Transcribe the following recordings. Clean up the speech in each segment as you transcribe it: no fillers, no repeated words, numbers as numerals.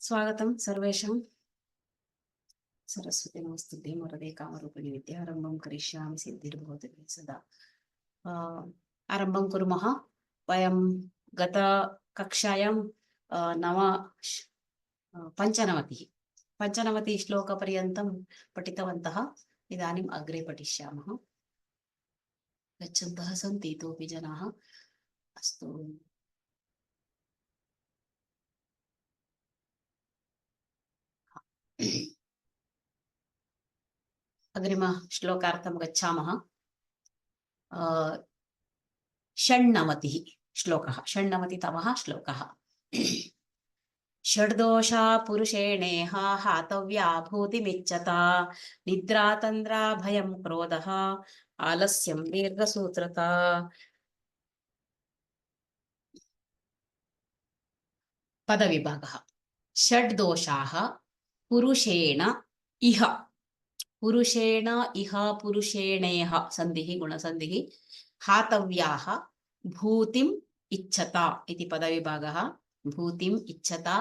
स्वागतं सर्वेषां। सरस्वती नमस्तुभ्यं वरदे कामरूपिणि विद्यारम्भं करिष्यामि सिद्धिर्भवतु मे सदा। आरम्भं कुर्मः। वयं गतकक्षायां नव पञ्चनवतिः श्लोकपर्यन्तं पठितवन्तः। इदानीम् अग्रे पठिष्यामः। गच्छन्तः सन्ति इतोपि जनाः। अस्तु, अग्रिमश्लोकार्थं गच्छामः। षण्णवतिः श्लोकः, षण्णवतितमः श्लोकः। षड्दोषा पुरुषेणेह हातव्या भूतिमिच्छता, निद्रा तन्द्रा भयं क्रोधः आलस्यं दीर्घसूत्रता। पदविभागः। षड्दोषाः पुरुषेण इह, पुरुषेण इह पुरुषेणेह सन्धिः गुणसन्धिः, हातव्याः भूतिम् इच्छता इति पदविभागः। भूतिम् इच्छता,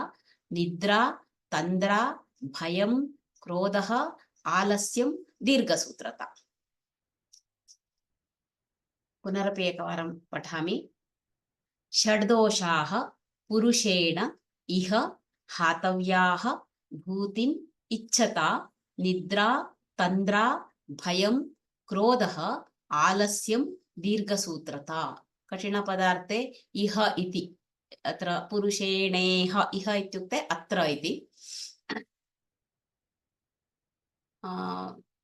निद्रा तन्द्रा भयं क्रोधः आलस्यं दीर्घसूत्रता। पुनरपि एकवारं पठामि। षड्दोषाः पुरुषेण इह हातव्याः भूतिम् इच्छता, निद्रा तन्द्रा भयं क्रोधः आलस्यं दीर्घसूत्रता। कठिनपदार्थे इह इति, अत्र पुरुषेणेह, इह इत्युक्ते अत्र इति।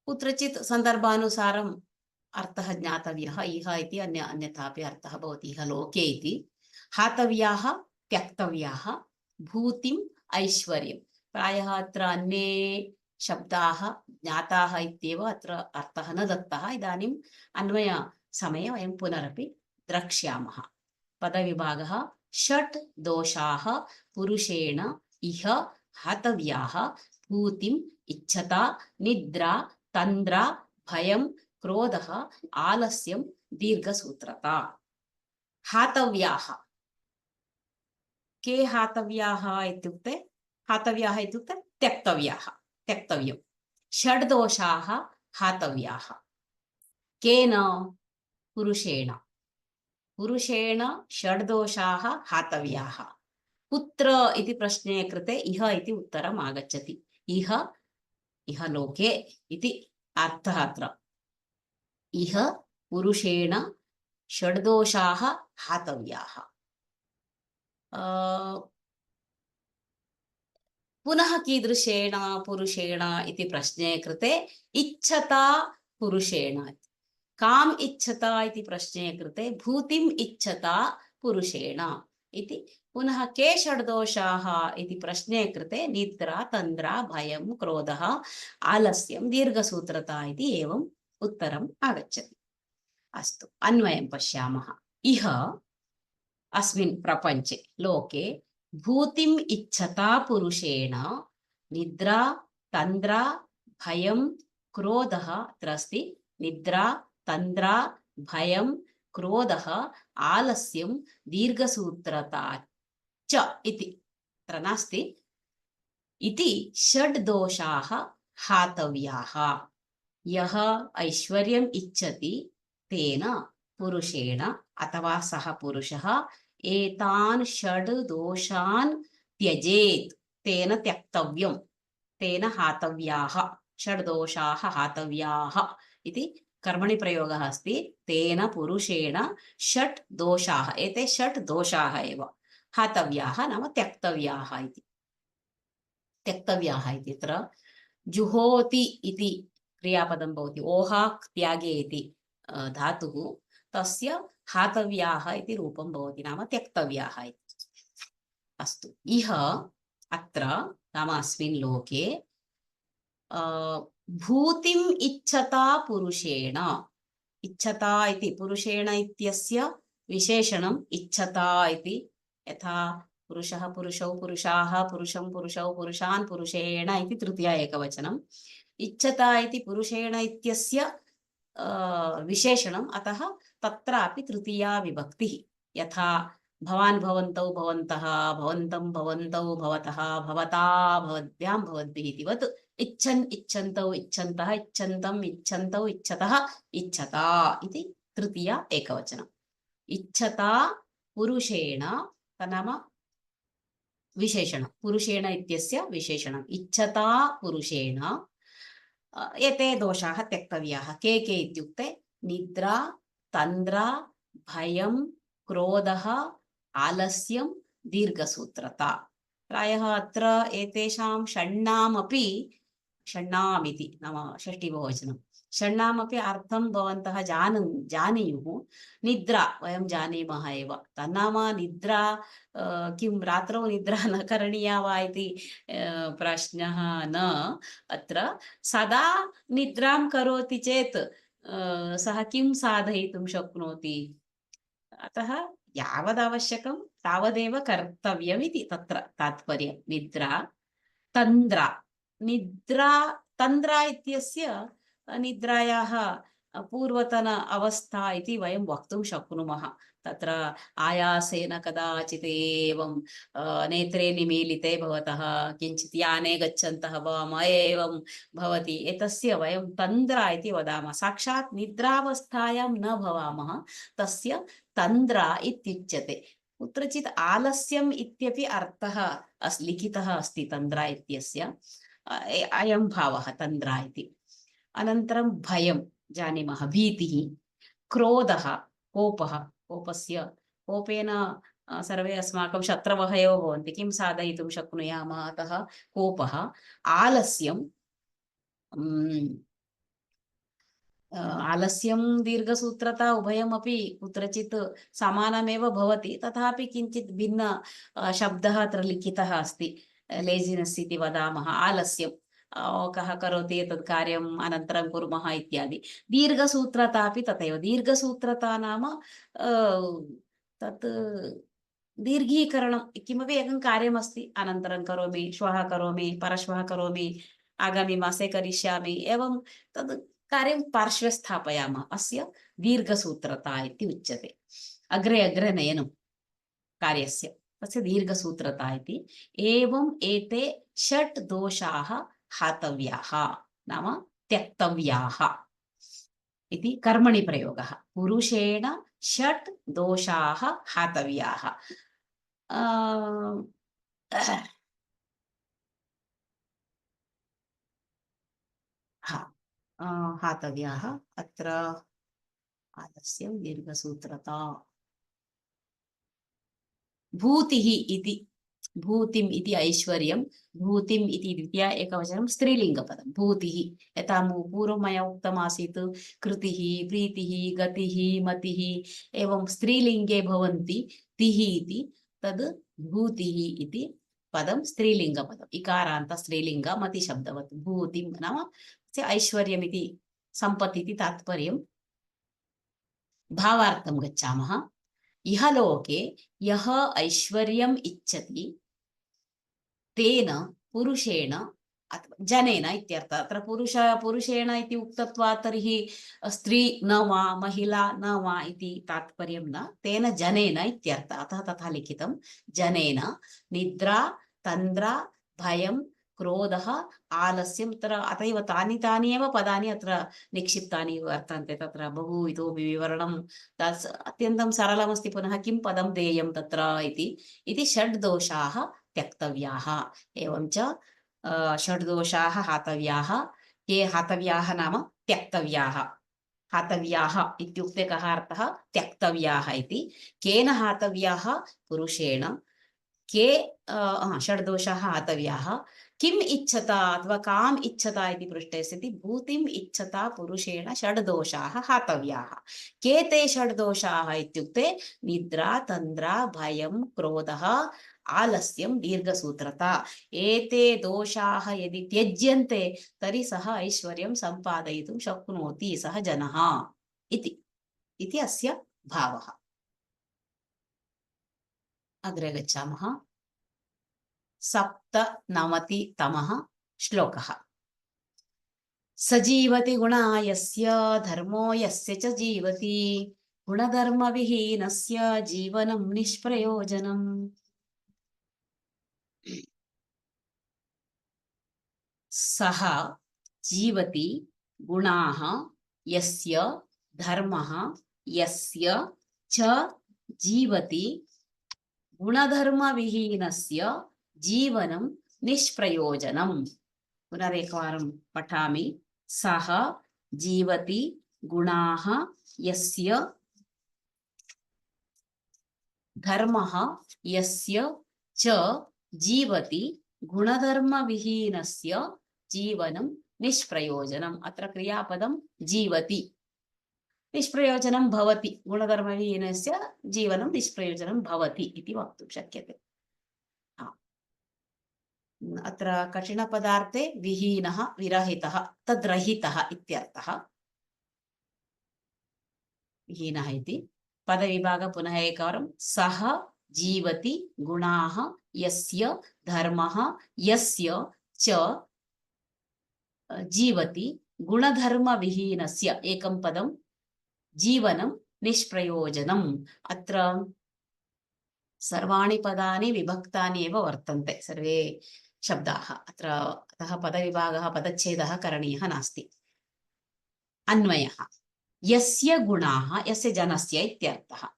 कुत्रचित् सन्दर्भानुसारम् अर्थः ज्ञातव्यः। इह इति अन्यथापि अर्थः भवति, इह लोके इति। हातव्याः त्यक्तव्याः, भूतिम् ऐश्वर्यं। प्रायः अत्र अन्ये शब्दाः ज्ञाताः इत्येव अत्र अर्थः न दत्तः। इदानीम् अन्वयसमये वयं पुनरपि द्रक्ष्यामः। पदविभागः। षट् दोषाः पुरुषेण इह हातव्याः भूतिम् इच्छता, निद्रा तन्द्रा भयं क्रोधः आलस्यं दीर्घसूत्रता। हातव्याः, के हातव्याः इत्युक्ते, हातव्याः इत्युक्ते त्यक्तव्याः, त्यक्तव्यं। षड्दोषाः हातव्याः केन? पुरुषेण। पुरुषेण षड्दोषाः हातव्याः। कुत्र इति प्रश्ने कृते इह इति उत्तरम् आगच्छति। इह, इह लोके इति अर्थः अत्र। इह पुरुषेण षड्दोषाः हातव्याः। पुनः कीदृशेन पुरुषेण इति प्रश्ने कृते इच्छता पुरुषेण। काम् इच्छता इति प्रश्ने कृते भूतिम् इच्छता पुरुषेण इति। पुनः के षड्दोषाः इति प्रश्ने कृते निद्रा तन्द्रा भयं क्रोधः आलस्यं दीर्घसूत्रता इति एवम् उत्तरम् आगच्छति। अस्तु, अन्वयं पश्यामः। इह अस्मिन् प्रपञ्चे लोके भूतिम् इच्छता पुरुषेण निद्रा तन्द्रा भयं क्रोधः, अत्र अस्ति निद्रा तन्द्रा भयं क्रोधः आलस्यं दीर्घसूत्रता च इति, अत्र नास्ति। इति षड् दोषाः हातव्याः। यः ऐश्वर्यम् इच्छति तेन पुरुषेण अथवा सः पुरुषः एतान् षड् दोषान् त्यजेत्, तेन त्यक्तव्यं, तेन हातव्याः। षड् दोषाः हातव्याः इति कर्मणि प्रयोगः अस्ति। तेन पुरुषेण षट् दोषाः, एते षट् दोषाः एव हातव्याः नाम त्यक्तव्याः इति। त्यक्तव्याः इति अत्र जुहोति इति क्रियापदं भवति। ओहाक् त्यागे इति धातुः, तस्य हातव्याः इति रूपं भवति, नाम त्यक्तव्याः इति। अस्तु, इह अत्र नाम अस्मिन् लोके भूतिम् इच्छता पुरुषेण। इच्छता इति पुरुषेण इत्यस्य विशेषणम् इच्छता इति। यथा पुरुषः पुरुषौ पुरुषाः, पुरुषं पुरुषौ पुरुषान् पुरुषेण इति तृतीया एकवचनम्। इच्छता इति पुरुषेण इत्यस्य विशेषणम्, अतः तत्रापि तृतीया विभक्तिः। यथा भवान् भवन्तौ भवन्तः भवन्तं भवन्तौ भवतः भवता भवद्भ्यां भवद्भिः इतिवत् इच्छन् इच्छन्तौ इच्छन्तः इच्छन्तम् इच्छन्तौ इच्छतः इच्छता इति तृतीया एकवचनम् इच्छता पुरुषेण नाम विशेषणं पुरुषेण इत्यस्य विशेषणम् इच्छता पुरुषेण एते दोषाः त्यक्तव्याः के के इत्युक्ते निद्रा तन्द्रा भयं क्रोधः आलस्यं दीर्घसूत्रता प्रायः अत्र एतेषां षण्णामपि षण्णामिति नाम षष्टिबहुवचनं षण्णामपि अर्थं भवन्तः जानीयुः निद्रा वयं जानीमः एव तन्नाम निद्रा किं रात्रौ निद्रा न करणीया वा इति प्रश्नः न अत्र सदा निद्रां करोति चेत् सः किं साधयितुं शक्नोति अतः यावदावश्यकं तावदेव कर्तव्यमिति तत्र तात्पर्यं निद्रा तन्द्रा निद्रा तन्द्रा इत्यस्य निद्रायाः पूर्वतन अवस्था इति वयं वक्तुं शक्नुमः तत्र आयासेन कदाचित् एवं नेत्रे निमीलिते भवतः किञ्चित् याने गच्छन्तः एवं भवति एतस्य वयं तन्द्रा इति वदामः साक्षात् निद्रावस्थायां न भवामः तस्य तन्द्रा इत्युच्यते कुत्रचित् आलस्यम् इत्यपि अर्थः लिखितः अस्ति तन्द्रा इत्यस्य अयं भावः तन्द्रा इति अनन्तरं भयं जानीमः भीतिः क्रोधः कोपः कोपस्य कोपेन सर्वे अस्माकं शत्रवः एव भवन्ति किं साधयितुं शक्नुयामः अतः कोपः आलस्यं आलस्यं दीर्घसूत्रता उभयमपि कुत्रचित् समानमेव भवति तथापि किञ्चित् भिन्न शब्दः अत्र लिखितः अस्ति लेजिनेस् इति वदामः आलस्यं कः करोति एतत् कार्यम् अनन्तरं कुर्मः इत्यादि दीर्घसूत्रता अपि तथैव दीर्घसूत्रता नाम तत् दीर्घीकरणं किमपि एकं कार्यमस्ति अनन्तरं करोमि श्वः करोमि परश्वः करोमि आगामि मासे करिष्यामि एवं तद् कार्यं पार्श्वे स्थापयामः अस्य दीर्घसूत्रता इति उच्यते अग्रे अग्रे नयनं कार्यस्य तस्य दीर्घसूत्रता इति एवम् एते षट् दोषाः हातव्याः नाम त्यक्तव्याः इति कर्मणि प्रयोगः पुरुषेण षट् दोषाः हातव्याः हातव्याः अत्र आलस्यं दीर्घसूत्रता भूतिः इति भूतिम् इति ऐश्वर्यं भूतिम् इति द्वितीया एकवचनं स्त्रीलिङ्गपदं भूतिः यथा पूर्वं मया उक्तमासीत् कृतिः प्रीतिः गतिः मतिः एवं स्त्रीलिङ्गे भवन्ति तिः इति तद् भूतिः इति पदं स्त्रीलिङ्गपदम् इकारान्त स्त्रीलिङ्ग मतिशब्दवत् भूतिं नाम ऐश्वर्यमिति सम्पत् इति तात्पर्यं भावार्थं गच्छामः इह लोके यः ऐश्वर्यम् इच्छति तेन पुरुषेण अथवा जनेन इत्यर्थः अत्र पुरुषेण इति उक्तत्वात् तर्हि स्त्री न वा महिला न वा इति तात्पर्यं न तेन जनेन इत्यर्थः अतः तथा लिखितं जनेन निद्रा तन्द्रा भयं क्रोधः आलस्यं तत्र अतएव तानि एव पदानि अत्र निक्षिप्तानि वर्तन्ते तत्र बहु इतोपि विवरणं तत् अत्यन्तं सरलमस्ति पुनः किं पदं देयं तत्र इति षड् दोषाः त्यक्तव्याः एवं च षड् दोषाः हातव्याः ये हातव्याः नाम त्यक्तव्याः हातव्याः इत्युक्ते कः अर्थः त्यक्तव्याः इति केन हातव्याः पुरुषेण के षड् दोषाः हातव्याः किम् इच्छता अथवा काम् इच्छता इति पृष्टे सति भूतिम् इच्छता पुरुषेण षड् दोषाः हातव्याः के ते षड् दोषाः इत्युक्ते निद्रा तन्द्रा भयं क्रोधः आलस्यं दीर्घसूत्रता एते दोषाः यदि त्यज्यन्ते तर्हि सः ऐश्वर्यं सम्पादयितुं शक्नोति सः जनः इति अस्य भावः अग्रे गच्छामः 97तमः श्लोकः स जीवति गुणा यस्य धर्मो यस्य च जीवति गुणधर्मविहीनस्य जीवनं निष्प्रयोजनम्। सः जीवति गुणाः यस्य धर्मः यस्य च जीवति गुणधर्मविहीनस्य जीवनं निष्प्रयोजनम्। पुनरेकवारं पठामि। सः जीवति गुणाः यस्य धर्मः यस्य च जीवति गुणधर्मविहीनस्य जीवनं निष्प्रयोजनम्। अत्र क्रियापदं जीवति, निष्प्रयोजनं भवति, गुणधर्मविहीनस्य जीवनं निष्प्रयोजनं भवति इति वक्तुं शक्यते। अत्र कठिनपदार्थे विहीनः विरहितः तद्रहितः इत्यर्थः। विहीनः इति पदविभाग पुनः एकवारं। सः जीवति गुणाः यस्य धर्मः यस्य च जीवति गुणधर्मविहीनस्य एकं पदं जीवनं निष्प्रयोजनम्। अत्र सर्वाणि पदानि विभक्तानि एव वर्तन्ते, सर्वे शब्दाः अत्र, अतः पदविभागः पदच्छेदः करणीयः नास्ति। अन्वयः। यस्य गुणाः, यस्य जनस्य इत्यर्थः,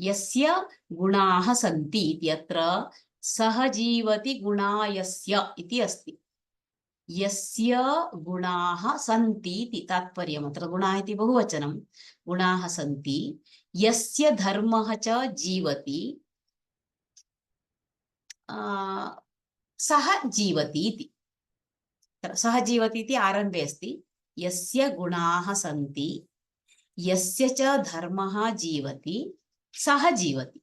यस्य गुणाः सन्ति इत्यत्र सः जीवति गुणा यस्य इति अस्ति। यस्य गुणाः सन्ति इति तात्पर्यम्। अत्र गुणाः इति बहुवचनं। गुणाः सन्ति, यस्य धर्मः च जीवति, सः जीवति इति। सः जीवति इति आरम्भे अस्ति। यस्य गुणाः सन्ति यस्य च धर्मः जीवति सः जीवति।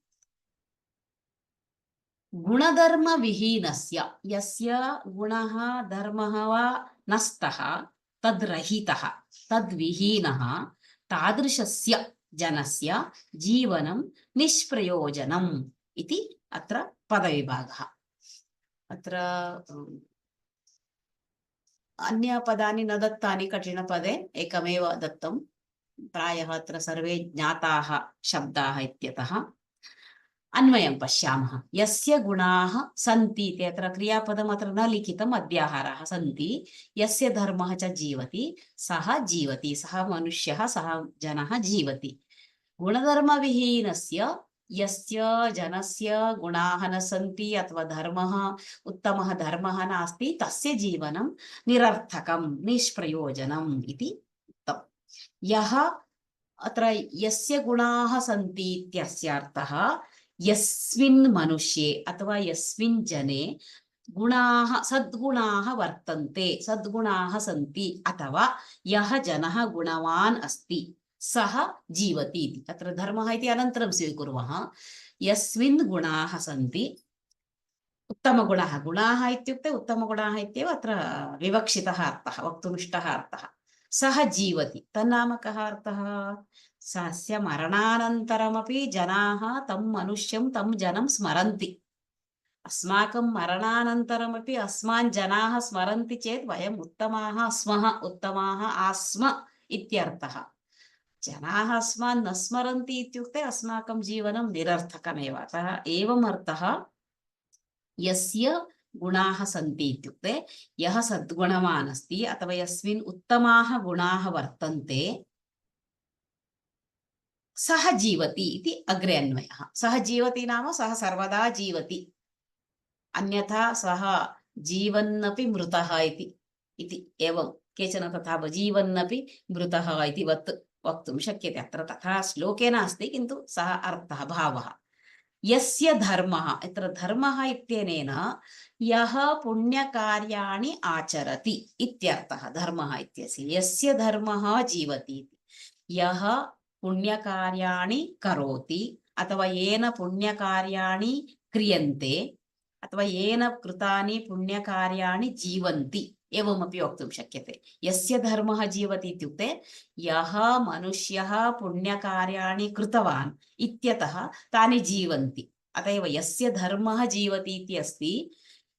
गुणधर्मविहीनस्य, यस्य गुणः धर्मः वा नष्टः तद्रहितः तद्विहीनः तादृशस्य जनस्य जीवनं निष्प्रयोजनम् इति अत्र पदविभागः। अत्र अन्यपदानि न दत्तानि, कठिनपदे एकमेव दत्तं। प्रायः अत्र सर्वे ज्ञाताः शब्दाः इत्यतः। अन्वयं पश्यामः। यस्य गुणाः सन्ति इति अत्र क्रियापदम् अत्र न लिखितम्, अध्याहारः सन्ति। यस्य धर्मः च जीवति सः जीवति, सः मनुष्यः सः जनः जीवति। गुणधर्मविहीनस्य, यस्य जनस्य गुणाः न सन्ति अथवा धर्मः, उत्तमः धर्मः नास्ति, तस्य जीवनं निरर्थकं निष्प्रयोजनम् इति उक्तम्। यः अत्र यस्य गुणाः सन्ति इत्यस्य अर्थः यस्मिन् मनुष्ये अथवा यस्मिन् जने गुणाः सद्गुणाः वर्तन्ते, सद्गुणाः सन्ति, अथवा यः जनः गुणवान् अस्ति सः जीवति इति। अत्र धर्मः इति अनन्तरं स्वीकुर्मः। यस्मिन् गुणाः सन्ति, उत्तमगुणाः, गुणाः इत्युक्ते उत्तमगुणाः इत्येव अत्र विवक्षितः अर्थः, वक्तुमिष्टः अर्थः। सः जीवति तन्नाम कः अर्थः? सस्य मरणानन्तरमपि जनाः तं मनुष्यं तं जनं स्मरन्ति। अस्माकं मरणानन्तरमपि अस्मान् जनाः स्मरन्ति चेत् वयम् उत्तमाः स्मः, उत्तमाः आस्म इत्यर्थः। जनाः अस्मान् न स्मरन्ति इत्युक्ते अस्माकं जीवनं निरर्थकमेव। अतः एवम् अर्थः यस्य गुणाः सन्ति इत्युक्ते यः सद्गुणवान् अस्ति अथवा यस्मिन् उत्तमाः गुणाः वर्तन्ते सः जीवति इति अग्रे अन्वयः। सः जीवति नाम सः सर्वदा जीवति, अन्यथा सः जीवन्नपि मृतः इति एवं केचन तथा जीवन्नपि मृतः इति वक्तुं शक्यते। अत्र तथा श्लोके नास्ति, किन्तु सः अर्थः, भावः। यस्य धर्मः, अत्र धर्मः इत्यनेन यः पुण्यकार्याणि आचरति इत्यर्थः। धर्मः इत्यस्य यस्य धर्मः जीवति, यः पुण्यकार्याणि करोति अथवा येन पुण्यकार्याणि क्रियन्ते अथवा येन कृतानि पुण्यकार्याणि जीवन्ति, एवमपि वक्तुं शक्यते। यस्य धर्मः जीवति इत्युक्ते यः मनुष्यः पुण्यकार्याणि कृतवान् इत्यतः तानि जीवन्ति। अत एव यस्य धर्मः जीवति इति अस्ति।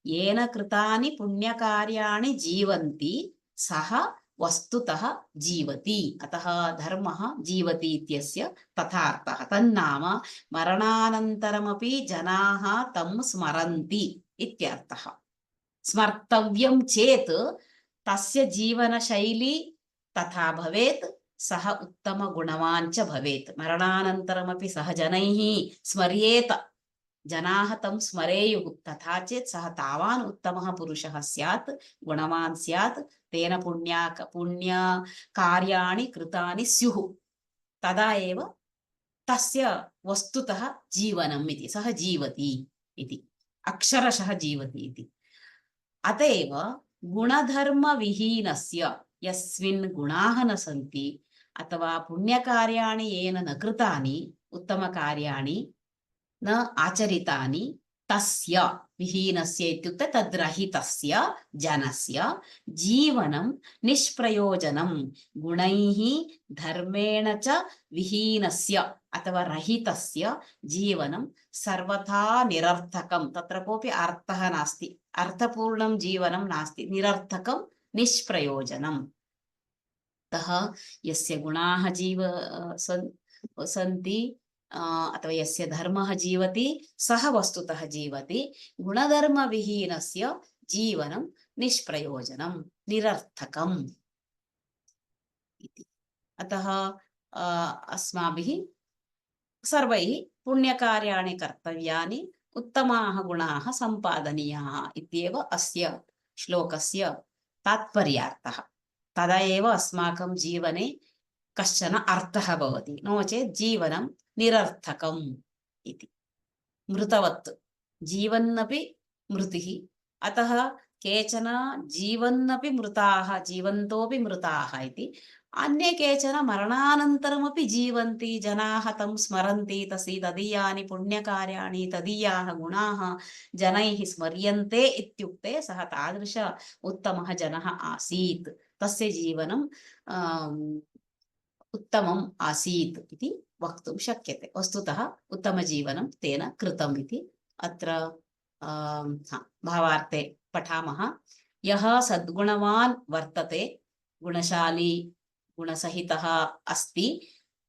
येन कृतानि पुण्यकार्याणि जीवन्ति सः वस्तुतः जीवति। अतः धर्मः जीवति इत्यस्य तथा अर्थः। तन्नाम मरणानन्तरमपि जनाः तं स्मरन्ति इत्यर्थः। स्मर्तव्यं चेत् तस्य जीवनशैली तथा भवेत्, सः उत्तमगुणवान् च भवेत्। मरणानन्तरमपि सः जनैः स्मर्येत, जनाः तं स्मरेयुः, तथा चेत् सः तावान् उत्तमः पुरुषः स्यात्, गुणवान् स्यात्, तेन पुण्यकार्याणि कृतानि स्युः, तदा एव तस्य वस्तुतः जीवनम् इति, सः जीवति इति, अक्षरशः जीवति इति। अतएव गुणधर्मविहीनस्य यस्मिन् गुणाः न सन्ति अथवा पुण्यकार्याणि येन न कृतानि, उत्तमकार्याणि न आचरितानि, तस्य विहीनस्य इत्युक्ते तद्रहितस्य जनस्य जीवनं निष्प्रयोजनं। गुणैः धर्मेण च विहीनस्य अथवा रहितस्य जीवनं सर्वथा निरर्थकं। तत्र कोऽपि अर्थः नास्ति, अर्थपूर्णं जीवनं नास्ति, निरर्थकं, निष्प्रयोजनम्। अतः यस्य गुणाः सन्ति अथवा यस्य धर्मः जीवति सः वस्तुतः जीवति। गुणधर्मविहीनस्य जीवनं निष्प्रयोजनं, निरर्थकम् इति। अतः अस्माभिः सर्वैः पुण्यकार्याणि कर्तव्यानि, उत्तमाः गुणाः सम्पादनीयाः इत्येव अस्य श्लोकस्य तात्पर्यार्थः। तदा एव अस्माकं जीवने कश्चन अर्थः भवति, नो चेत् जीवनं निरर्थकम् इति। मृतवत्, जीवन्नपि मृतिः। अतः केचन जीवन्नपि मृताः, जीवन्तोऽपि मृताः इति। अन्ये केचन मरणानन्तरमपि जीवन्ति, जनाः तं स्मरन्ति, तदीयानि पुण्यकार्याणि, तदीयाः गुणाः जनैः स्मर्यन्ते इत्युक्ते सः तादृश उत्तमः जनः आसीत्, तस्य जीवनं उत्तमम् आसीत् इति वक्तुं शक्यते। वस्तुतः उत्तमजीवनं तेन कृतम् इति अत्र भावार्थे पठामः। यः सद्गुणवान् वर्तते, गुणशाली गुणसहितः अस्ति,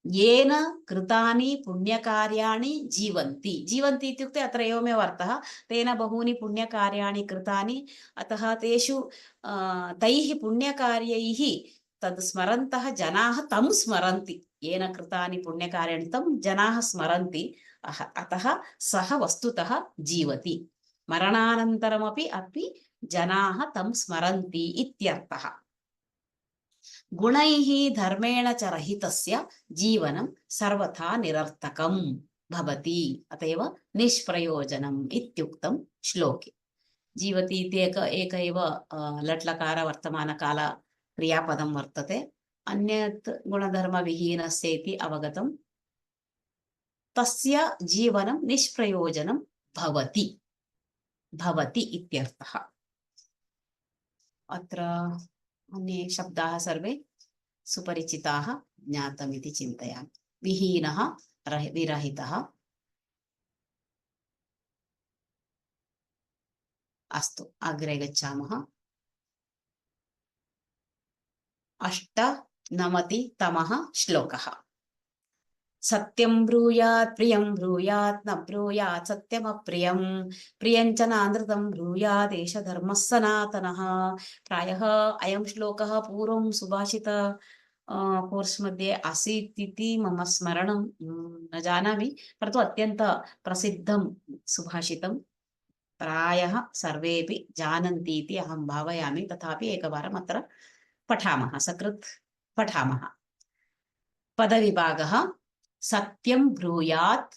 येन कृतानि पुण्यकार्याणि जीवन्ति। जीवन्ति इत्युक्ते अत्र एवमेव अर्थः, तेन बहूनि पुण्यकार्याणि कृतानि, अतः तेषु तैः पुण्यकार्यैः तद् स्मरन्तः जनाः तं स्मरन्ति, येन कृतानि पुण्यकार्याणि तं जनाः स्मरन्ति, अतः सः वस्तुतः जीवति। मरणानन्तरमपि जनाः तं स्मरन्ति इत्यर्थः। गुणैः धर्मेण च रहितस्य जीवनं सर्वथा निरर्थकं भवति, अतएव निष्प्रयोजनम् इत्युक्तं श्लोके। जीवति इति एक एव लट्लकार वर्तमानकाल क्रियापदं वर्तते। अन्यत् गुणधर्मविहीनस्य इति अवगतं, तस्य जीवनं निष्प्रयोजनं भवति इत्यर्थः। अत्र अन्ये शब्दाः सर्वे सुपरिचिताः, ज्ञातमिति चिन्तयामि। विहीनः, विरहितः। अस्तु, अग्रे गच्छामः। 98तमः श्लोकः। सत्यं ब्रूयात् प्रियं ब्रूयात्, न ब्रूयात् सत्यमप्रियं, प्रियञ्च नानृतं ब्रूयात्, एष धर्मः सनातनः। प्रायः अयं श्लोकः पूर्वं सुभाषित कोर्स् मध्ये आसीत् इति मम स्मरणं, न जानामि, परन्तु अत्यन्त प्रसिद्धं सुभाषितं, प्रायः सर्वेपि जानन्ति इति अहं भावयामि। तथापि एकवारम् अत्र पठामः, सकृत् पठामः। पदविभागः। सत्यं ब्रूयात्,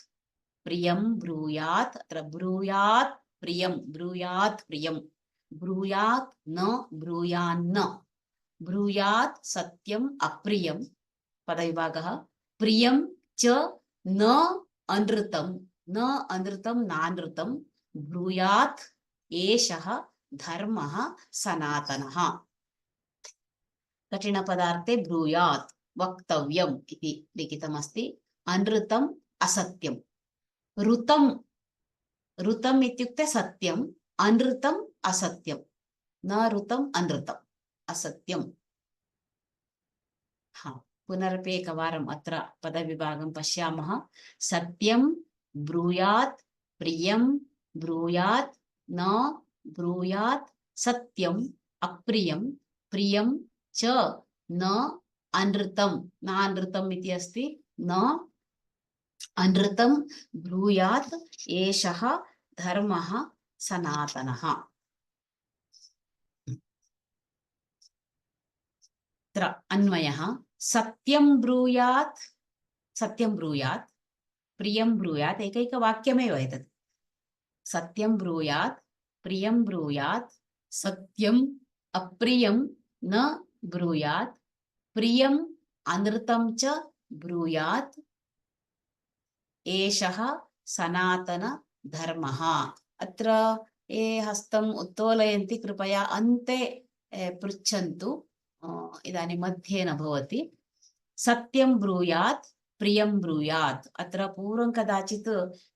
प्रियं ब्रूयात्। अत्र ब्रूयात् प्रियं, ब्रूयात् प्रियं, ब्रूयात् न ब्रूयान्न, ब्रूयात् सत्यम् अप्रियं। पदविभागः। प्रियं च न अनृतं, न अनृतं नानृतं, ब्रूयात् एषः धर्मः सनातनः। कठिनपदार्थे ब्रूयात् वक्तव्यम् इति लिखितमस्ति। अनृतम् असत्यं, ऋतं, ऋतम् इत्युक्ते सत्यम्, अनृतम् असत्यं, न ऋतम् अनृतम्, असत्यम्। हाँ, पुनरपि एकवारम् अत्र पदविभागं पश्यामः। सत्यं ब्रूयात्, प्रियं ब्रूयात्, न ब्रूयात्, सत्यम् अप्रियं, प्रियं च न अनृतं। न अनृतम् इति अस्ति, न अनृतं ब्रूयात्, एषः धर्मः सनातनः। अत्र अन्वयः सत्यं ब्रूयात्, सत्यं ब्रूयात्, प्रियं ब्रूयात्, एकैकवाक्यमेव एतत्। सत्यं ब्रूयात्, प्रियं ब्रूयात्, सत्यम् अप्रियं न ब्रूयात्, प्रियम् अनृतं च ब्रूयात्, एषः सनातन धर्मः। अत्र ये हस्तम् उत्तोलयन्ति कृपया अन्ते पृच्छन्तु, इदानीं मध्ये न भवति। सत्यं ब्रूयात्, प्रियं ब्रूयात्। अत्र पूर्वं कदाचित्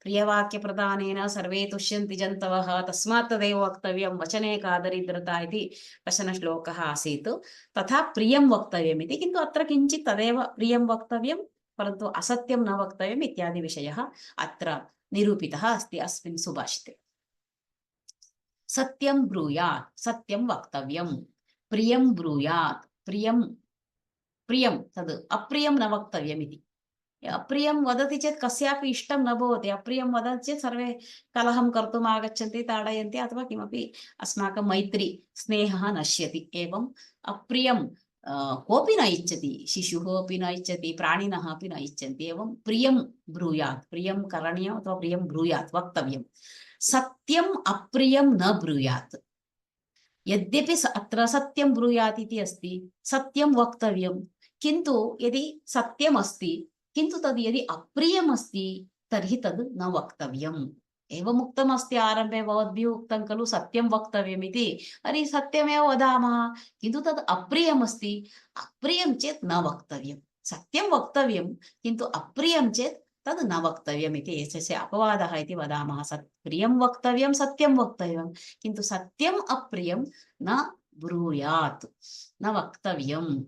प्रियवाक्यप्रदानेन सर्वे तुष्यन्ति जन्तवः, तस्मात् तदेव वक्तव्यं, वचने का दरिद्रता इति कश्चन श्लोकः आसीत्। तथा प्रियं वक्तव्यम् इति, किन्तु अत्र किञ्चित् तदेव प्रियं वक्तव्यं, परन्तु असत्यं न वक्तव्यम् इत्यादि विषयः अत्र निरूपितः अस्ति अस्मिन् सुभाषिते। सत्यं ब्रूयात्, सत्यं वक्तव्यं, प्रियं ब्रूयात्, प्रियं प्रियं तद् अप्रियं न वक्तव्यम् इति। अप्रियं वदति चेत् कस्यापि इष्टं न भवति। अप्रियं वदति चेत् सर्वे कलहं कर्तुम् आगच्छन्ति, ताडयन्ति, अथवा किमपि अस्माकं मैत्री स्नेहः नश्यति। एवम् अप्रियं कोऽपि न इच्छति, शिशुः अपि न इच्छति, प्राणिनः अपि न इच्छन्ति। एवं प्रियं ब्रूयात्, प्रियं करणीयम् अथवा प्रियं ब्रूयात्, वक्तव्यं। सत्यम् अप्रियं न ब्रूयात्। यद्यपि अत्र सत्यं ब्रूयात् इति अस्ति, सत्यं वक्तव्यं, किन्तु यदि सत्यम् अस्ति किन्तु तद् यदि अप्रियम् अस्ति तर्हि तद् न वक्तव्यम्। एवम् उक्तमस्ति आरम्भे, भवद्भिः उक्तं खलु सत्यं वक्तव्यम् इति। अरे सत्यमेव वदामः, किन्तु तद् अप्रियम् अस्ति, अप्रियं चेत् न वक्तव्यं। सत्यं वक्तव्यं, किन्तु अप्रियं चेत् तद् न वक्तव्यम् इति एतस्य अपवादः इति वदामः। प्रियं वक्तव्यं, सत्यं वक्तव्यं, किन्तु सत्यम् अप्रियं न ब्रूयात्, न वक्तव्यम्।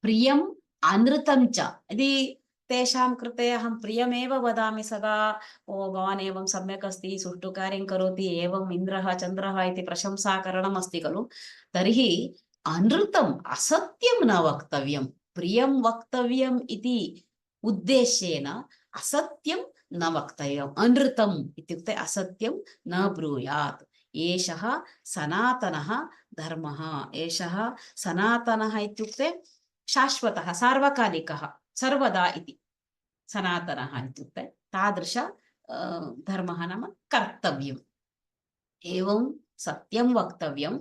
प्रियम् अनृतं च, यदि तेषां कृते अहं प्रियमेव वदामि सदा, ओ भवान् एवं सम्यक् अस्ति, सुष्ठु कार्यं करोति, एवम् इन्द्रः चन्द्रः इति प्रशंसाकरणम् अस्ति खलु, तर्हि अनृतम् असत्यं न वक्तव्यं। प्रियं वक्तव्यम् इति उद्देश्येन असत्यं न वक्तव्यम्। अनृतम् इत्युक्ते असत्यं न ब्रूयात्। एषः सनातनः धर्मः। एषः सनातनः इत्युक्ते शाश्वतः, सार्वकालिकः, सर्वदा इति। सनातनः इत्युक्ते तादृश धर्मः नाम कर्तव्यम्। एवं सत्यं वक्तव्यं,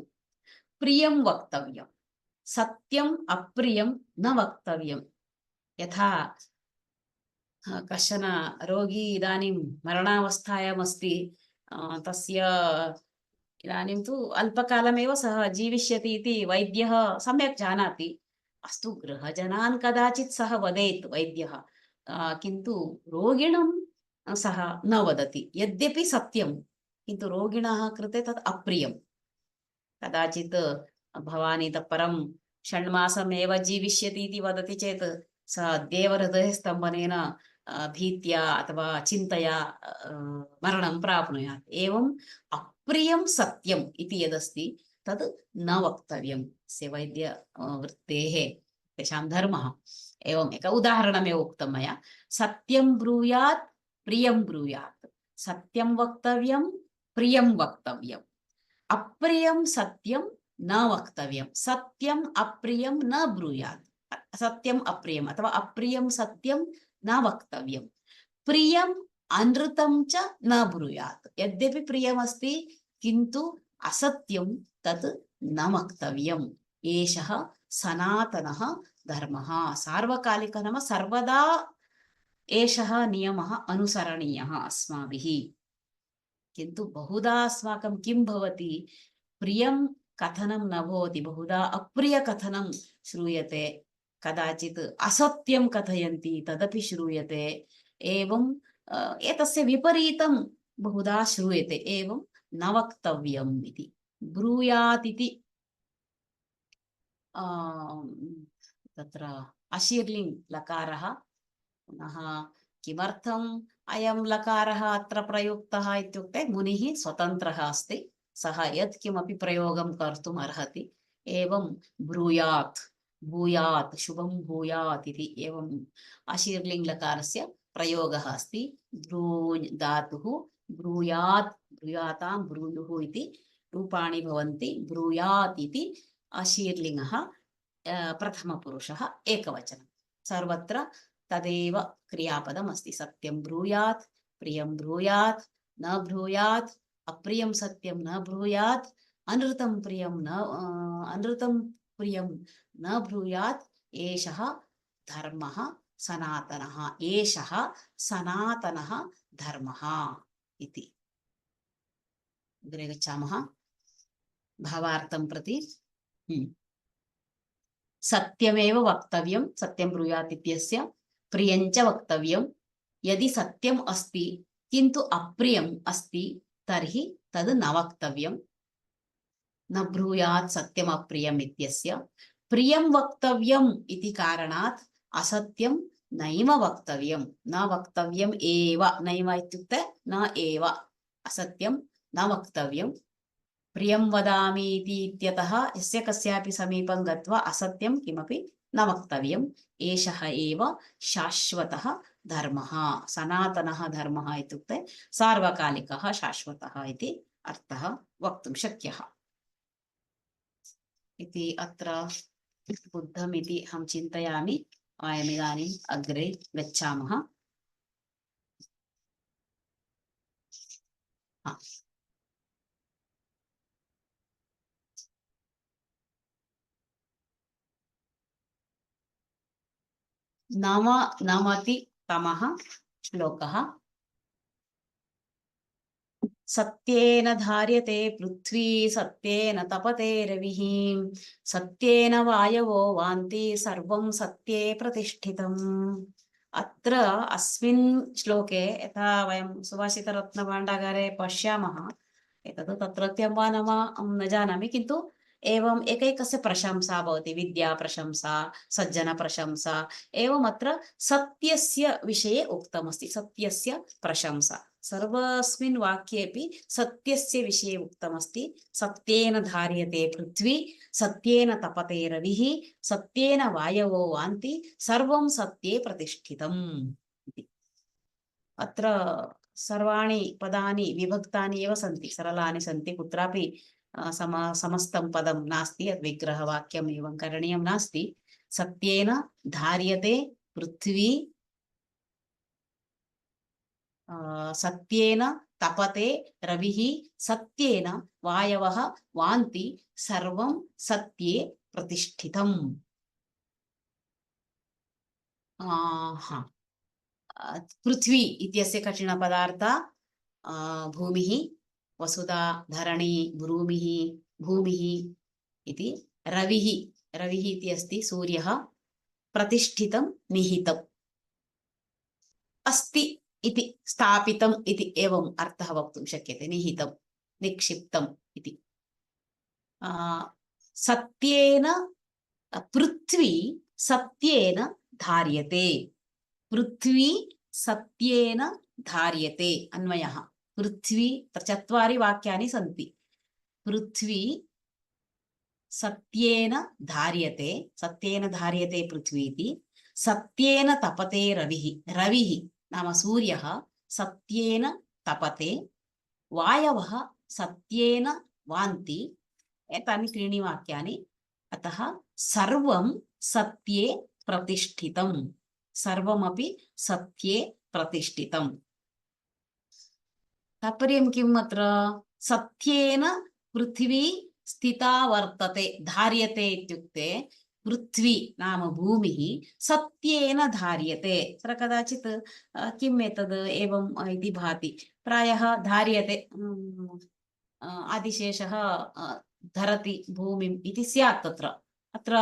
प्रियं वक्तव्यं, सत्यम् अप्रियं न वक्तव्यं। यथा कश्चन रोगी इदानीं मरणावस्थायाम् अस्ति, तस्य इदानीं तु अल्पकालमेव सः जीविष्यति इति वैद्यः सम्यक् जानाति। अस्तु, गृहजनान् कदाचित् सः वदेत् वैद्यः, किन्तु रोगिणं सः न वदति। यद्यपि सत्यं, किन्तु रोगिणः कृते तत् अप्रियं। कदाचित् भवान् इतः परं षण्मासमेव जीविष्यति इति वदति चेत् सः अद्यैव हृदयस्तम्भनेन भीत्या अथवा चिन्तया मरणं प्राप्नुयात्। एवम् अप्रियं सत्यम् इति यदस्ति तद् न वक्तव्यं। तस्य वैद्य वृत्तेः तेषां धर्मः। एवम् एक उदाहरणमेव उक्तं मया। सत्यं ब्रूयात्, प्रियं ब्रूयात्। सत्यं वक्तव्यं, प्रियं वक्तव्यम्। अप्रियं सत्यं न वक्तव्यं। सत्यम् अप्रियं न ब्रूयात्। सत्यम् अप्रियम् अथवा अप्रियं सत्यं न वक्तव्यं। प्रियम् अनृतं च न ब्रूयात्। यद्यपि प्रियमस्ति किन्तु असत्यं तत् न वक्तव्यम्। एषः सनातनः धर्मः। सार्वकालिकः नाम सर्वदा एषः नियमः अनुसरणीयः अस्माभिः। किन्तु बहुधा अस्माकं किं भवति, प्रियं कथनं न भवति, बहुधा अप्रियकथनं श्रूयते, कदाचित् असत्यं कथयन्ति तदपि श्रूयते। एवं एतस्य विपरीतं बहुधा श्रूयते। एवं न वक्तव्यम् इति। ब्रूयात् इति तत्र अशीर्लिङ् लकारः। पुनः किमर्थम् अयं लकारः अत्र प्रयुक्तः इत्युक्ते मुनिः स्वतन्त्रः अस्ति, सः यत् किमपि प्रयोगं कर्तुम् अर्हति। एवं ब्रूयात्, भूयात्, शुभं भूयात् इति एवम् अशीर्लिङ् लकारस्य प्रयोगः अस्ति। ब्रूञ् धातुः ब्रूयात्, ब्रूयातां, ब्रूयुः इति रूपाणि भवन्ति। ब्रूयात् इति अशीर्लिङ्गः प्रथमपुरुषः एकवचनं। सर्वत्र तदेव क्रियापदम् अस्ति। सत्यं ब्रूयात्, प्रियं ब्रूयात्, न ब्रूयात्, अप्रियं सत्यं न ब्रूयात्, अनृतं प्रियं न ब्रूयात्। एषः धर्मः सनातनः, एषः सनातनः धर्मः इति। अग्रे गच्छामः भावार्थं प्रति। सत्यमेव वक्तव्यं, सत्यं ब्रूयात् इत्यस्य। प्रियञ्च वक्तव्यं, यदि सत्यम् अस्ति किन्तु अप्रियम् अस्ति तर्हि तद् न वक्तव्यं। न ब्रूयात् सत्यम् अप्रियम् इत्यस्य। प्रियं वक्तव्यम् इति कारणात् असत्यं नैव वक्तव्यं, न वक्तव्यम् एव। नैव इत्युक्ते न एव, असत्यं न वक्तव्यं। प्रियं वदामि इति इत्यतः यस्य कस्यापि समीपं गत्वा असत्यं किमपि न वक्तव्यम्। एषः एव शाश्वतः धर्मः, सनातनः धर्मः इत्युक्ते सार्वकालिकः, शाश्वतः इति अर्थः वक्तुं शक्यः इति अत्र बुद्धमिति अहं चिन्तयामि। वयमिदानीम् अग्रे गच्छामः। नवनवतितमः श्लोकः। सत्येन धार्यते पृथ्वी, सत्येन तपते रविः, सत्येन वायवो वान्ति, सर्वं सत्ये प्रतिष्ठितम्। अत्र अस्मिन् श्लोके यथा वयं सुभाषितरत्नभाण्डागारे पश्यामः, एतत् तत्रत्यं वा न वा अहं न जानामि, किन्तु एवम् एकैकस्य प्रशंसा भवति। विद्या प्रशंसा, सज्जन प्रशंसा, एवम् अत्र सत्यस्य विषये उक्तमस्ति। सत्यस्य प्रशंसा सर्वस्मिन् वाक्येऽपि सत्यस्य विषये उक्तमस्ति। सत्येन धार्यते पृथ्वी, सत्येन तपते रविः, सत्येन वायवो वान्ति, सर्वं सत्ये प्रतिष्ठितम् इति। अत्र सर्वाणि पदानि विभक्तानि एव सन्ति, सरलानि सन्ति। कुत्रापि समस्तं पदं नास्ति, विग्रहवाक्यम् एवं करणीयं नास्ति। सत्येन धार्यते पृथ्वी, सत्येन तपते रविः, सत्येन वायवः वान्ति, सर्वं सत्ये प्रतिष्ठितम्। पृथ्वी इत्यस्य कठिनपदार्थ भूमिः, वसुधा, धरणी, भूमिः इति। रविः, रविः इति अस्ति सूर्यः। प्रतिष्ठितं निहितम् अस्ति इति, स्थापितम् इति एवम् अर्थः वक्तुं शक्यते। निहितं, निक्षिप्तम् इति। सत्येन पृथ्वी सत्येन धार्यते, पृथ्वी सत्येन धार्यते। अन्वयः पृथ्वी, चत्वारि वाक्यानि सन्ति। पृथ्वी सत्येन धार्यते, सत्येन धार्यते पृथ्वी इति। सत्येन तपते रविः, रविः नाम सूर्यः सत्येन तपते, वायवः सत्येन वान्ति। एतानि त्रीणि वाक्यानि। अतः सर्वं सत्ये प्रतिष्ठितम्, सर्वमपि सत्ये प्रतिष्ठितम्। तात्पर्यं किम् अत्र? सत्येन पृथ्वी स्थिता वर्तते। धार्यते इत्युक्ते पृथ्वी नाम भूमिः सत्येन धार्यते। तत्र कदाचित् किम् एतद् एवम् इति भाति। प्रायः धार्यते, आदिशेषः धरति भूमिम् इति स्यात् तत्र। अत्र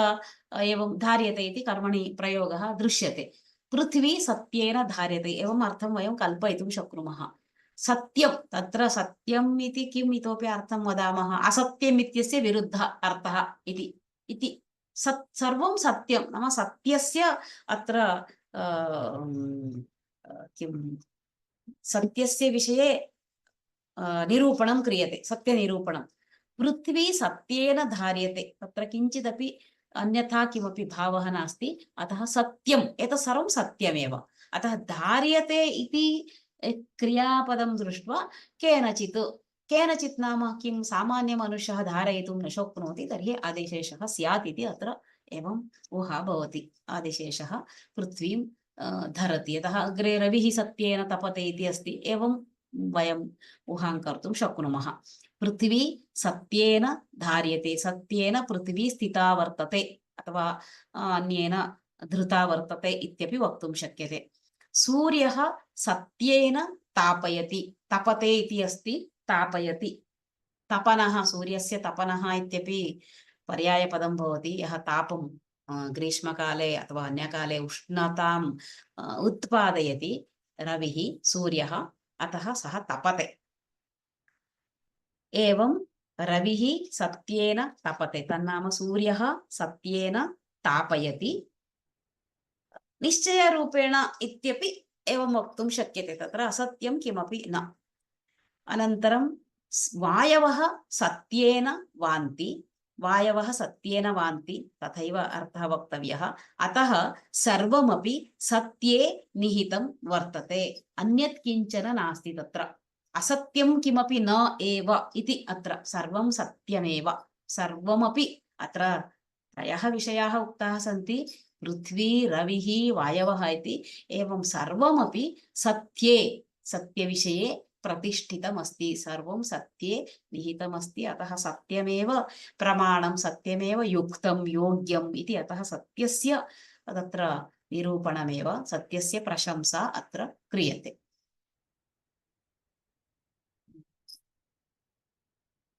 एवं धार्यते इति कर्मणि प्रयोगः दृश्यते। पृथ्वी सत्येन धार्यते, एवम् अर्थं वयं कल्पयितुं शक्नुमः। सत्यं, तत्र सत्यम् इति किम् इतोपि अर्थं वदामः? असत्यम् इत्यस्य विरुद्धः अर्थः इति। सर्वं सत्यं नाम सत्यस्य अत्र किं सत्यस्य विषये निरूपणं क्रियते, सत्यनिरूपणं। पृथ्वी सत्येन धार्यते, तत्र किञ्चिदपि अन्यथा किमपि भावः नास्ति, अतः सत्यम्, एतत् सर्वं सत्यमेव। अतः धार्यते इति क्रियापदं दृष्ट्वा केनचित् केनचित् नाम किं सामान्यमनुष्यः धारयितुं न शक्नोति, तर्हि आदिशेषः स्यात् इति अत्र एवम् ऊहा भवति। आदिशेषः पृथ्वीं धरति, यतः अग्रे रविः सत्येन तपते इति अस्ति, एवं वयम् ऊहां कर्तुं शक्नुमः। पृथ्वी सत्येन धार्यते, सत्येन पृथ्वी स्थिता वर्तते अथवा अन्येन धृता वर्तते इत्यपि वक्तुं शक्यते। सूर्यः सत्येन तापयति, तपते इति अस्ति, तापयति, तपनः, सूर्यस्य तपनः इत्यपि पर्यायपदं भवति। यः तापं ग्रीष्मकाले अथवा अन्यकाले उष्णताम् उत्पादयति रविः, सूर्यः, अतः सः तपते। एवं रविः सत्येन तपते, तन्नाम सूर्यः सत्येन तापयति निश्चयरूपेण इत्यपि एवं वक्तुं शक्यते, तत्र असत्यं किमपि न। अनन्तरं वायवः सत्येन वान्ति, वायवः सत्येन वान्ति, तथैव अर्थः वक्तव्यः। अतः सर्वमपि सत्ये निहितं वर्तते, अन्यत् किञ्चन नास्ति तत्र, असत्यं किमपि न एव इति। अत्र सर्वं सत्यमेव, सर्वमपि अत्र त्रयः विषयाः उक्ताः सन्ति, पृथ्वी, रविः, वायवः इति। एवं सर्वमपि सत्ये, सत्यविषये प्रतिष्ठितमस्ति, सर्वं सत्ये निहितमस्ति, अतः सत्यमेव प्रमाणं, सत्यमेव युक्तं योग्यम् इति। अतः सत्यस्य तत्र निरूपणमेव, सत्यस्य प्रशंसा अत्र क्रियते।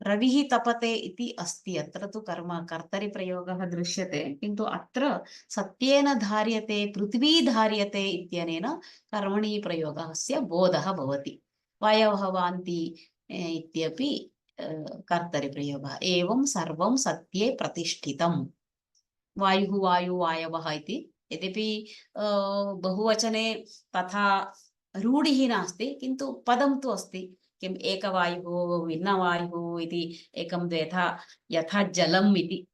रविः तपते इति अस्ति, अत्र तु कर्तरिप्रयोगः दृश्यते, किन्तु अत्र सत्येन धार्यते, पृथ्वी धार्यते इत्यनेन कर्मणि प्रयोगस्य बोधः भवति। वायवः वान्ति इत्यपि कर्तरिप्रयोगः। एवं सर्वं सत्ये प्रतिष्ठितं। वायुः वायु वायवः इति, यद्यपि बहुवचने तथा रूढिः नास्ति, किन्तु पदं तु अस्ति। किम् एकवायुः भिन्नवायुः इति, एकं द्वेधा, यथा जलम् इति,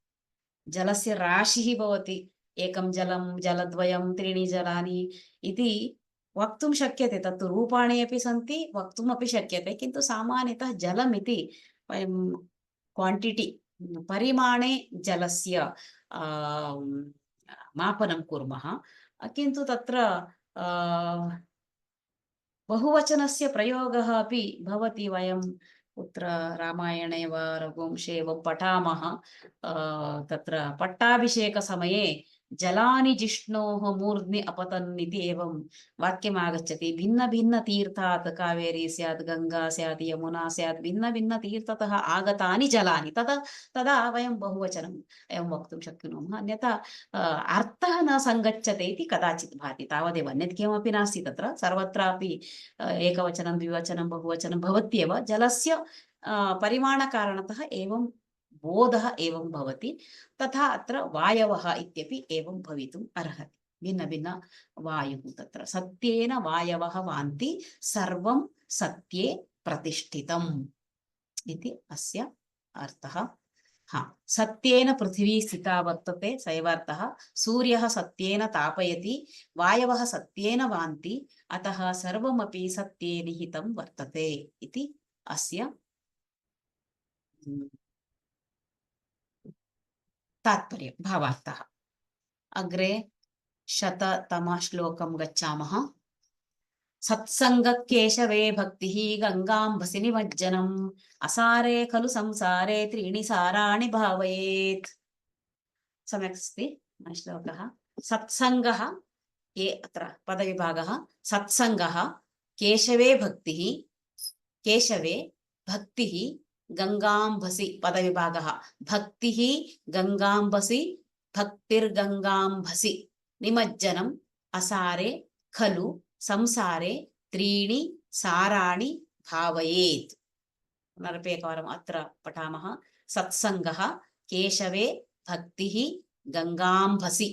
जलस्य राशिः भवति, एकं जलं, जलद्वयं, त्रीणि जलानि इति वक्तुं शक्यते। तत्तु रूपाणि अपि सन्ति, वक्तुमपि शक्यते, किन्तु सामान्यतः जलम् इति वयं क्वाण्टिटि, परिमाणे जलस्य मापनं कुर्मः, किन्तु तत्र बहुवचनस्य प्रयोगः अपि भवति। वयं कुत्र रामायणे वा रघुवंशे वा पठामः, तत्र पट्टाभिषेकसमये जलानि जिष्णोः मूर्ध्नि अपतन् इति एवं वाक्यम् आगच्छति। भिन्न भिन्न तीर्थात्, कावेरी स्यात्, गंगा स्यात्, यमुना स्यात्, भिन्न भिन्न तीर्थतः आगतानि जलानि, तदा वयं बहुवचनम् एवं वक्तुं शक्नुमः। अन्यथा अर्थः न सङ्गच्छते इति कदाचित् भाति, तावदेव, अन्यत् किमपि नास्ति तत्र। सर्वत्रापि एकवचनं, द्विवचनं, बहुवचनं भवत्येव, जलस्य परिमाणकारणतः एवं बोधः एवं भवति। तथा अत्र वायवः इत्यपि एवं भवितुम् अर्हति। भिन्न भिन्न वायुः, तत्र सत्येन वायवः वान्ति, सर्वं सत्ये प्रतिष्ठितम् इति अस्य अर्थः। हाँ, सत्येन पृथ्वी स्थिता वर्तते, स एव अर्थः। सूर्यः सत्येन तापयति, वायवः सत्येन वान्ति, अतः सर्वमपि सत्ये निहितं वर्तते इति अस्य तात्पर्यं, भावार्थः। अग्रे 100तम श्लोकं गच्छामः। सत्संगः केशवे भक्तिः गंगाम्भसि निमज्जनम्, असारे खलु संसारे त्रीणि साराणि भावयेत्। सम्यक् अस्ति श्लोकः। सत्संगः, अत्र पदविभागः, सत्संगः, केशवे भक्तिः, केशवे भक्तिः, गंगाम्भसि पदविभागः, भक्तिः गंगाम्भसि, भक्तिर्गंगाम्भसि, निमज्जनम् असारे खलु संसारे त्रीणि साराणि भावयेत्। पुनरपि एकवारम् अत्र पठामः। सत्संगः केशवे भक्तिः गंगांभसि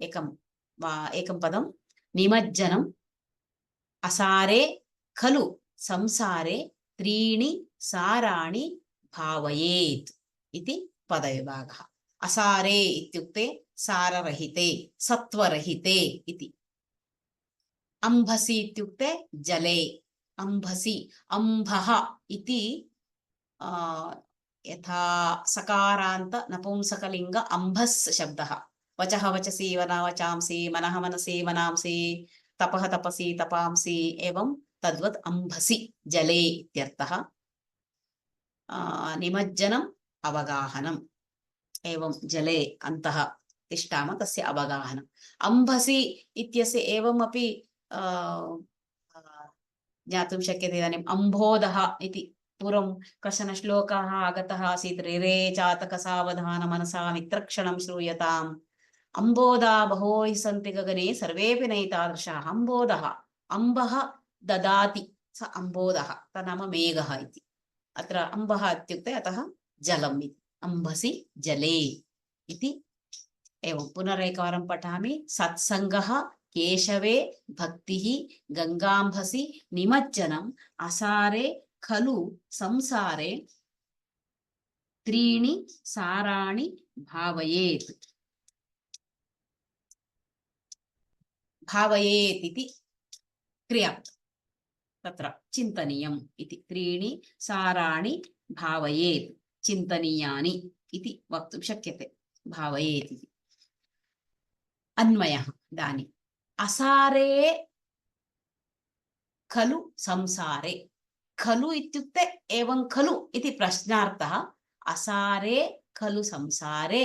एकं पदं निमज्जनम् असारे खलु संसारे त्रीणि साराणि भावयेत् इति पदविभागः। असारे इत्युक्ते साररहिते सत्वरहिते इति। अंभसि इत्युक्ते जले अंभसि अंभः इति यथा सकारान्त नपुंसकलिंग अंभस् शब्दः वचः वचसि वचंसि मनः मनसि मनांसि तपः तपसि तपांसि एवं तद्वत् अंभसि जले इत्यर्थः। निमज्जनम् अवगाहनम् एवं जले अन्तः तिष्ठाम तस्य अवगाहनम्। अंभसि इत्यस्य एवमपि ज्ञातुं शक्यते। इदानीम् अम्भोदः इति पूर्वं कश्चन श्लोकः आगतः आसीत्। रे चातक सावधान मनसा मित्रक्षणं श्रूयताम् अम्बोधा बहवो हि सन्ति गगने सर्वेऽपि नैतादृशाः। अम्बोधः अम्बः ददाति स अम्बोधः तन्नाम मेघः इति। अत्र अम्बः इत्युक्ते अतः जलम् इति। अंभसि जले इति। एवं पुनरेकवारं पठामि। सत्संगः केशवे भक्तिः गंगांभसि निमज्जनम् असारे खलु संसारे त्रीणि साराणि भावयेत्। भावयेत् इति क्रिया तत्र चिन्तनीयम् इति। त्रीणि साराणि भावयेत् चिन्तनीयानि इति वक्तुं शक्यते। भावयेत् इति अन्वयः। इदानीम् असारे खलु संसारे। खलु इत्युक्ते एवं खलु इति प्रश्नार्थः। असारे खलु संसारे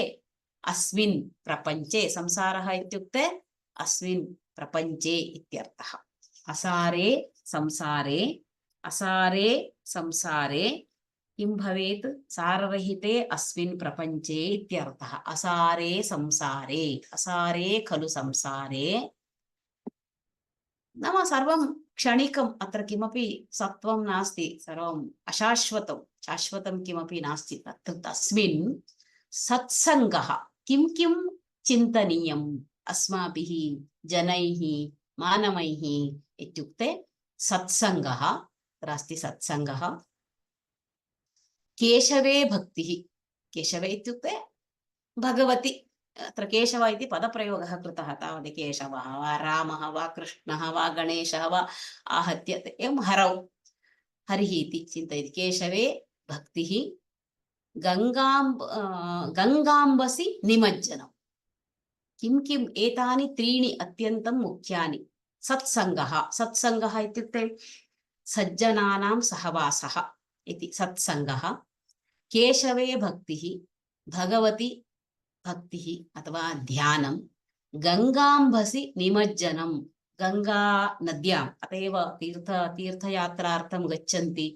अस्मिन् प्रपञ्चे। संसारः इत्युक्ते अस्मिन् प्रपञ्चे इत्यर्थः। असारे संसारे असारे संसारे किं भवेत्? साररहिते अस्मिन् प्रपञ्चे इत्यर्थः। असारे संसारे असारे खलु संसारे नाम सर्वं क्षणिकम्। अत्र किमपि सत्वं नास्ति। सर्वम् अशाश्वतं शाश्वतं किमपि नास्ति। तस्मिन् सत्सङ्गः किं किं चिन्तनीयम् अस्माभिः जनैः मानवैः इत्युक्ते सत्सङ्गः अत्र अस्ति। सत्सङ्गः केशवे भक्तिः। केशवे इत्युक्ते भगवति। अत्र केशव इति पदप्रयोगः कृतः। तावत् केशवः वा रामः वा कृष्णः वा गणेशः वा आहत्य एवं हरौ हरिः इति चिन्तयति। केशवे भक्तिः गंगांबसि निमज्जनम्। किं किम् एतानि त्रीणि अत्यन्तं मुख्यानि। सत्सङ्गः सत्सङ्गः इत्युक्ते सज्जनानां सहवासः इति सत्सङ्गः। केशवे भक्तिः भगवति भक्तिः अथवा ध्यानं। गंगांभसि निमज्जनं गंगा नद्याम् अतएव तीर्थयात्रार्थं गच्छन्ति।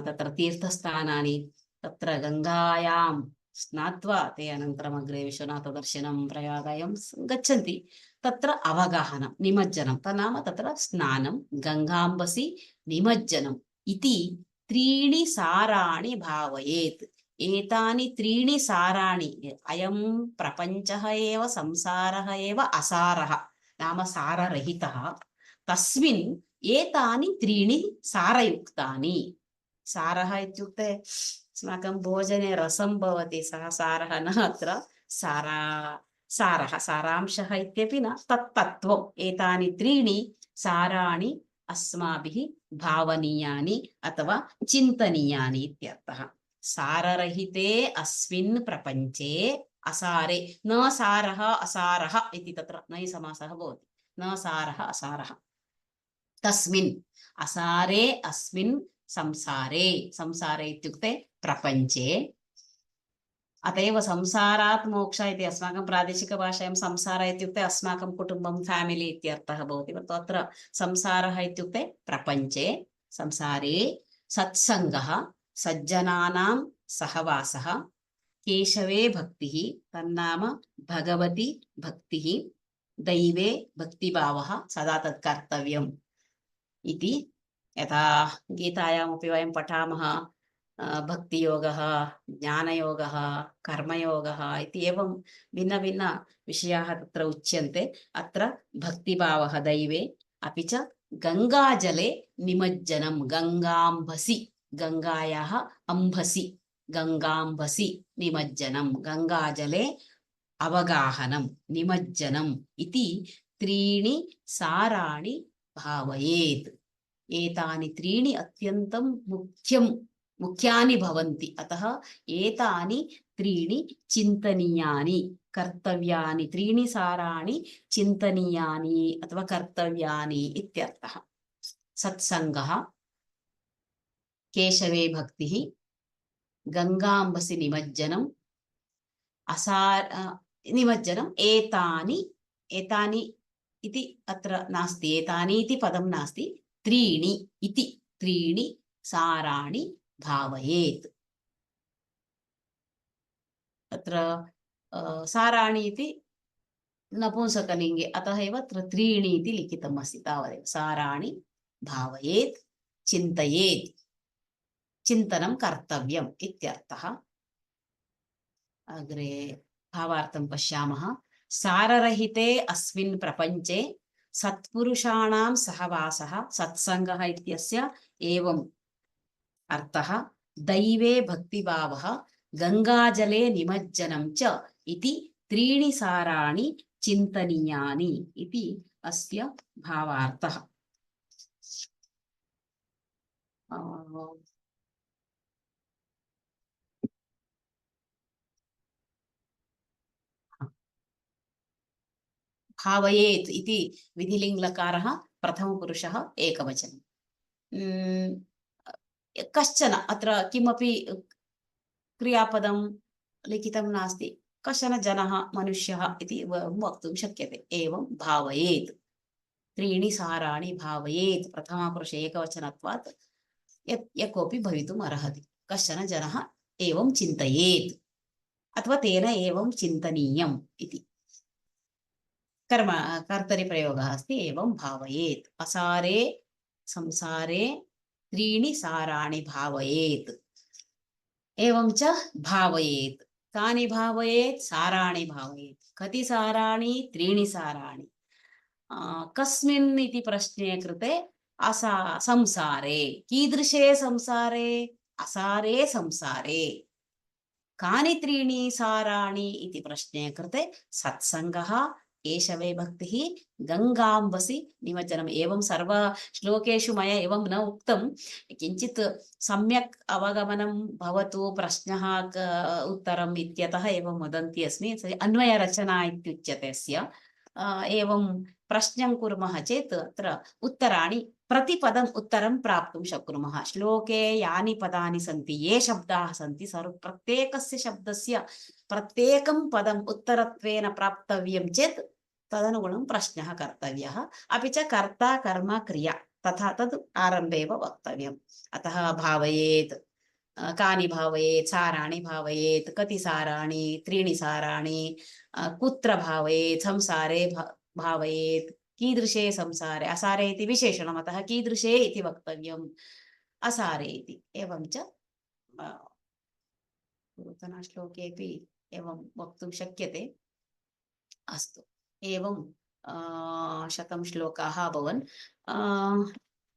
तत्र तीर्थस्थानानि तत्र गंगायां स्नात्वा ते अनन्तरम् अग्रे विश्वनाथदर्शनं प्रयागं गच्छन्ति। तत्र अवगाहनं निमज्जनं तन्नाम तत्र स्नानं गंगांबसि निमज्जनम् इति त्रीणि साराणि भावयेत्। एतानि त्रीणि साराणि। अयं प्रपञ्चः एव संसारः एव असारः नाम साररहितः। तस्मिन् एतानि त्रीणि सारयुक्तानि। सारः इत्युक्ते अस्माकं भोजने रसं भवति सः सारः न। अत्र सारः सारांशः इत्यपि न तत्तत्त्वम्। एतानि त्रीणि साराणि अस्माभिः भावनीयानि अथवा चिन्तनीयानि इत्यर्थः। साररहिते अस्मिन् प्रपञ्चे असारे न सारः असारः इति तत्र नै समासः भवति। न सारः असारः तस्मिन् असारे अस्मिन् संसारे। संसारे इत्युक्ते प्रपञ्चे। अतएव संसारात् मोक्ष इति अस्माकं प्रादेशिकभाषायां संसार इत्युक्ते अस्माकं कुटुम्बं फैमिली इत्यर्थः भवति। परन्तु अत्र संसारः इत्युक्ते प्रपञ्चे। संसारे सत्सङ्गः सज्जनानां सहवासः। केशवे भक्तिः तन्नाम भगवति भक्तिः। दैवे भक्तिभावः सदा तत् कर्तव्यम् इति। यथा गीतायामपि वयं पठामः भक्तियोगः, ज्ञानयोगः, कर्मयोगः इति एवं भिन्नभिन्नविषयाः तत्र उच्यन्ते। अत्र भक्तिभावः दैवे, अपि च गङ्गाजले निमज्जनं, गङ्गाम्भसि, गङ्गायाः अम्भसि, गङ्गाम्भसि निमज्जनं, गङ्गाजले अवगाहनं, निमज्जनम् इति त्रीणि साराणि भावयेत्। एतानि त्रीणि अत्यन्तं मुख्यानि भवन्ति। अतः एतानि त्रीणि चिन्तनीयानि, कर्तव्यानि, त्रीणि साराणि चिन्तनीयानि अथवा कर्तव्यानि इत्यर्थः। सत्सङ्गः, केशवे भक्तिः, गङ्गाम्बसि निमज्जनम्, निमज्जनम्, एतानि इति अत्र नास्ति, एतानि इति पदं नास्ति, त्रीणि इति, त्रीणि साराणि भावयेत्। अत्र साराणि इति नपुंसकलिङ्गे, अतः एव अत्र त्रीणि इति लिखितम् अस्ति, तावदेव। साराणि भावयेत्, चिन्तयेत्, चिन्तनं कर्तव्यम् इत्यर्थः। अग्रे भावार्थं पश्यामः। साररहिते अस्मिन् प्रपञ्चे सत्पुरुषाणां सहवासः सत्सङ्गः इत्यस्य एवम् अर्थः। दैवे भक्तिभावः, गङ्गाजले निमज्जनं च इति त्रीणि साराणि चिन्तनीयानि इति अस्य भावार्थः। भावयेत् इति विधिलिङ्गकारः, प्रथमपुरुषः, एकवचनं। कश्चन, अत्र किमपि क्रियापदं लिखितं नास्ति, कश्चन जनः, मनुष्यः इति वक्तुं शक्यते। एवं भावयेत्, त्रीणि साराणि भावयेत्, प्रथमपुरुषे एकवचनत्वात् यः कोऽपि भवितुम् अर्हति। कश्चन जनः एवं चिन्तयेत् अथवा तेन एवं चिन्तनीयम् इति कर्तरिप्रयोगः अस्ति। एवं भावयेत्, असारे संसारे त्रीणि साराणि भावयेत्। एवं च भावयेत्, कानि भावयेत्? साराणि भावयेत्। कति साराणि? त्रीणि साराणि। कस्मिन् इति प्रश्ने कृते संसारे। कीदृशे संसारे? असारे संसारे। कानि त्रीणि साराणि इति प्रश्ने कृते सत्सङ्गः, केशवे भक्तिः, गङ्गाम्बसि निमज्जनम्। एवं सर्व श्लोकेषु मया एवं न उक्तं, किञ्चित् सम्यक् अवगमनं भवतु, प्रश्नः उत्तरम् इत्यतः एवं वदन्ती अस्मि। अन्वयरचना इत्युच्यते अस्य। एवं प्रश्नं कुर्मः चेत् अत्र उत्तराणि प्रतिपदम् उत्तरं प्राप्तुं शक्नुमः। श्लोके यानि पदानि सन्ति, ये शब्दाः सन्ति, प्रत्येकस्य शब्दस्य प्रत्येकं पदम् उत्तरत्वेन प्राप्तव्यं चेत् तदनुगुणं प्रश्नः कर्तव्यः। अपि च कर्ता कर्म क्रिया तथा तद् आरम्भे एव वक्तव्यम्। अतः भावयेत्, कानि भावयेत्? साराणि भावयेत्। कति साराणि? त्रीणि साराणि। कुत्र भावयेत्? संसारे भावयेत्। कीदृशे संसारे? असारे इति विशेषणम्, अतः कीदृशे इति वक्तव्यम्, असारे इति। एवं च पूर्वतनश्लोकेऽपि एवं वक्तुं शक्यते। अस्तु, एवं 100 श्लोकाः अभवन्।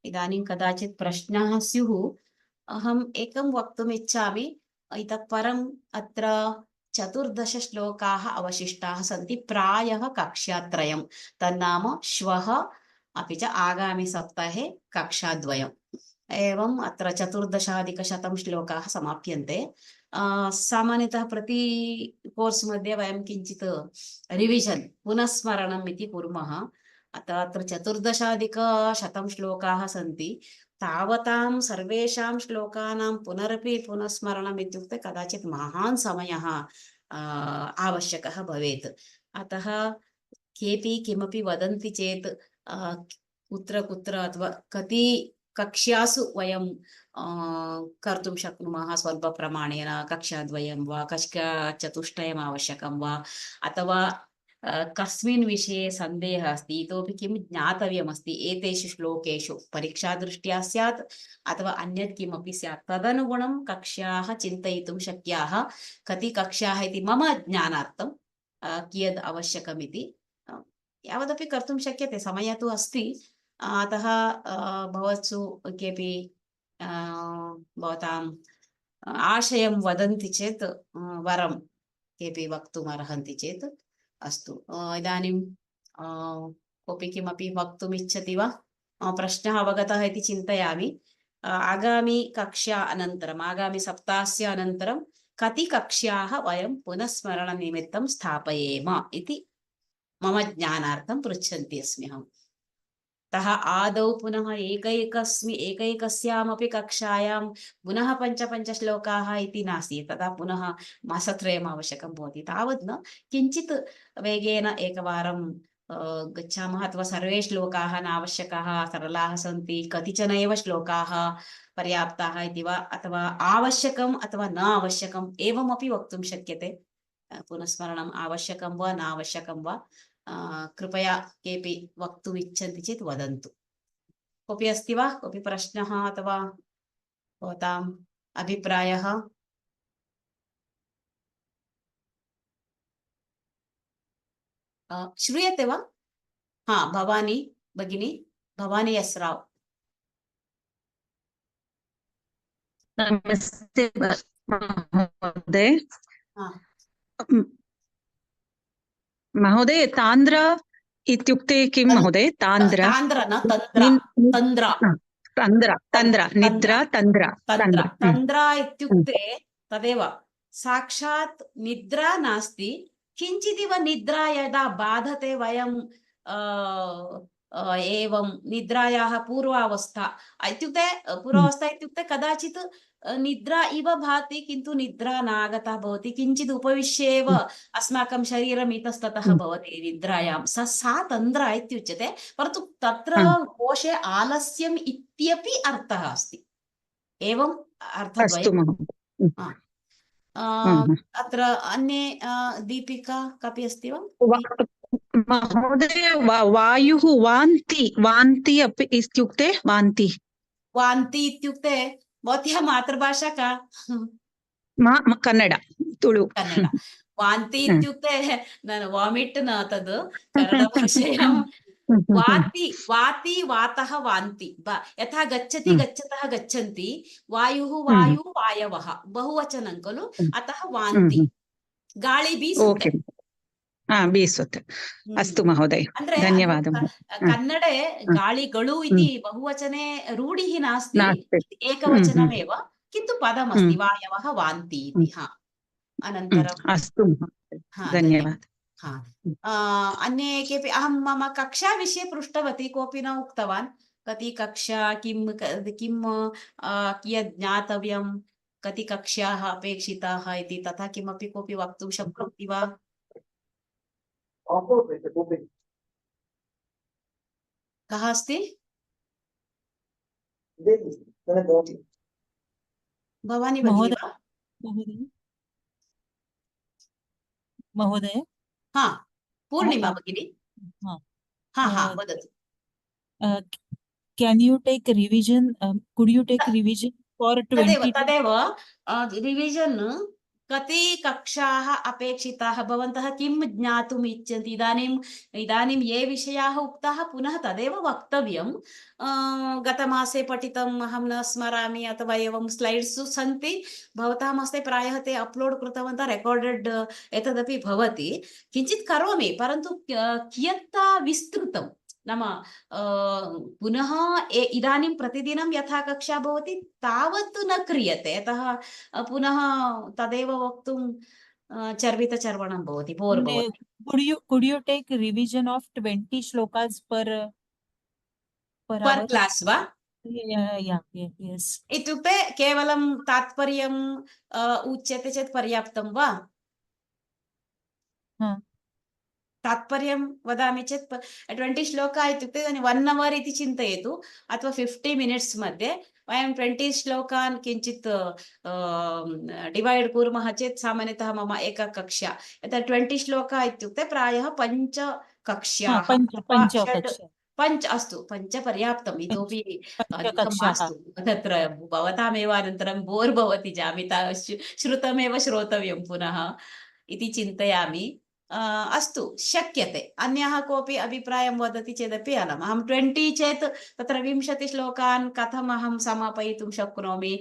इदानीं कदाचित् प्रश्नाः स्युः। अहम् एकं वक्तुम् इच्छामि। इतः परम् अत्र 14 श्लोकाः अवशिष्टाः सन्ति, प्रायः कक्षात्रयं। तन्नाम श्वः अपि च आगामि सप्ताहे कक्षाद्वयम्। एवं अत्र 14,100 श्लोकाः समाप्यन्ते। सामान्यतः प्रति कोर्स् मध्ये वयं किञ्चित् रिविजन्, पुनस्मरणम् इति कुर्मः। अत्र 14,100 श्लोकाः सन्ति। तावतां सर्वेषां श्लोकानां पुनरपि पुनस्मरणम् इत्युक्ते कदाचित् महान् समयः आवश्यकः भवेत्। अतः केपि किमपि वदन्ति चेत् कुत्र कुत्र अथवा कति कक्षासु वयं कर्तुं शक्नुमः स्वल्पप्रमाणेन, कक्षाद्वयं वा कक्षाचतुष्टयम् आवश्यकं वा, अथवा कस्मिन् विषये सन्देहः अस्ति इतोपि किं ज्ञातव्यमस्ति एतेषु श्लोकेषु परीक्षादृष्ट्या स्यात् अथवा अन्यत् किमपि स्यात् तदनुगुणं कक्ष्याः चिन्तयितुं शक्याः कति कक्ष्याः इति मम ज्ञानार्थं कियद् आवश्यकमिति यावदपि कर्तुं शक्यते समयः तु अस्ति अतः भवत्सु केऽपि भवताम् आशयं वदन्ति चेत् वरं केऽपि वक्तुम् अर्हन्ति चेत् अस्तु इदानीं कोऽपि किमपि वक्तुम् इच्छति वा प्रश्नः अवगतः इति चिन्तयामि आगामि कक्षा अनन्तरम् आगामि सप्ताहस्य अनन्तरं कति कक्ष्याः वयं पुनस्मरणनिमित्तं स्थापयेम इति मम ज्ञानार्थं पृच्छन्ति अस्मि अहम् अतः आदौ पुनः एकैकस्यामपि कक्षायां पुनः पञ्च श्लोकाः इति नास्ति तदा पुनः मासत्रयम् आवश्यकं भवति तावत् न किञ्चित् वेगेन एकवारं गच्छामः अथवा सर्वे श्लोकाः नावश्यकाः सरलाः सन्ति कतिचन एव श्लोकाः पर्याप्ताः इति वा अथवा आवश्यकम् अथवा न आवश्यकम् एवमपि वक्तुं शक्यते पुनस्मरणम् आवश्यकं वा न आवश्यकं वा कृपया केऽपि वक्तुम् इच्छन्ति चेत् वदन्तु कोऽपि अस्ति वा कोऽपि प्रश्नः अथवा भवताम् अभिप्रायः श्रूयते वा हा भवानी भगिनी भवानी एस् राव् नमस्ते महोदय महोदय तान्द्र इत्युक्ते किं महोदय तान्द्र तान्द्र न तन्द्र तन्द्र तन्द्र तन्द्र निद्रा तन्द्र तन्द्र तन्द्र इत्युक्ते तदेव साक्षात् निद्रा नास्ति किञ्चिदिव निद्रा यदा बाधते वयं एवं निद्रायाः पूर्वावस्था इत्युक्ते कदाचित् निद्रा इव भाति किन्तु निद्रा नागता भवति किञ्चित् उपविश्य एव अस्माकं शरीरम् इतस्ततः भवति निद्रायां सा तन्द्रा इत्युच्यते परन्तु तत्र कोशे आलस्यम् इत्यपि अर्थः अस्ति एवम् अर्थद्वयम् अत्र अन्ये दीपिका कापि अस्ति वा महोदय वायुः वान्ति वान्ति अपि इत्युक्ते वान्ति वान्ति इत्युक्ते भवत्याः मातृभाषा का कन्नड तुळु कन्नड वान्ति इत्युक्ते वामिट् न तद् कन्नडभाषायां वाति वाति वातः वान्ति यथा गच्छति गच्छतः गच्छन्ति वायुः वायु वायवः बहुवचनं खलु अतः वान्ति गाळि बीसुत्ते बीसुत्ते अस्तु महोदय धन्यवादः कन्नडे गाळिगळु इति बहुवचने रूढिः नास्ति एकवचनमेव किन्तु पदमस्ति वायवः वान्ति इति अनन्तरम् अस्तु धन्यवादः अन्ये केऽपि अहं मम कक्षा विषये पृष्टवती कोऽपि न उक्तवान् कति कक्षा किं कियत् ज्ञातव्यं कति कक्ष्याः अपेक्षिताः इति तथा किमपि कोऽपि वक्तुं शक्नोति वा कः अस्ति भवानी भगिनी वा महोदय हा पूर्णिमा भगिनी हा वदतु can you take revision could you take revision for 20 तदेव रिविजन कति कक्षाः अपेक्षिताः भवन्तः किं ज्ञातुम् इच्छन्ति इदानीं ये विषयाः उक्ताः पुनः तदेव वक्तव्यं गतमासे पठितम् अहं न स्मरामि अथवा एवं स्लैड्स् सन्ति भवतां हस्ते प्रायः ते अपलोड् कृतवन्तः रेकार्डेड् एतदपि भवति किञ्चित् करोमि परन्तु कियत् विस्तृतं नाम पुनः इदानीं प्रतिदिनं यथा कक्षा भवति तावत् न क्रियते अतः पुनः तदेव वक्तुं चर्वितचर्वणं भवति बोर् भवति could you take revision of 20 shlokas per class वा yes इत्युक्ते केवलं तात्पर्यम् उच्यते चेत् पर्याप्तं वा तात्पर्यं वदामि चेत् 20 श्लोका इत्युक्ते 1 hour इति चिन्तयतु अथवा 50 minutes मध्ये वयं 20 श्लोकान् किञ्चित् डिवैड् कुर्मः चेत् सामान्यतः मम एका कक्षा यथा 20 श्लोका इत्युक्ते प्रायः 5 कक्ष्याः अथवा 6 5 अस्तु 5 पर्याप्तम् इतोपि अधिकं पञ्चकक्ष्याः मास्तु तत्र भवतामेव अनन्तरं बोर् भवति जामिता श्रुतमेव श्रोतव्यं पुनः इति चिन्तयामि अस्तु शक्यते अन्यः कोऽपि अभिप्रायं वदति चेदपि अलम् अहं 20 चेत् तत्र 20 श्लोकान् कथम् अहं समापयितुं शक्नोमि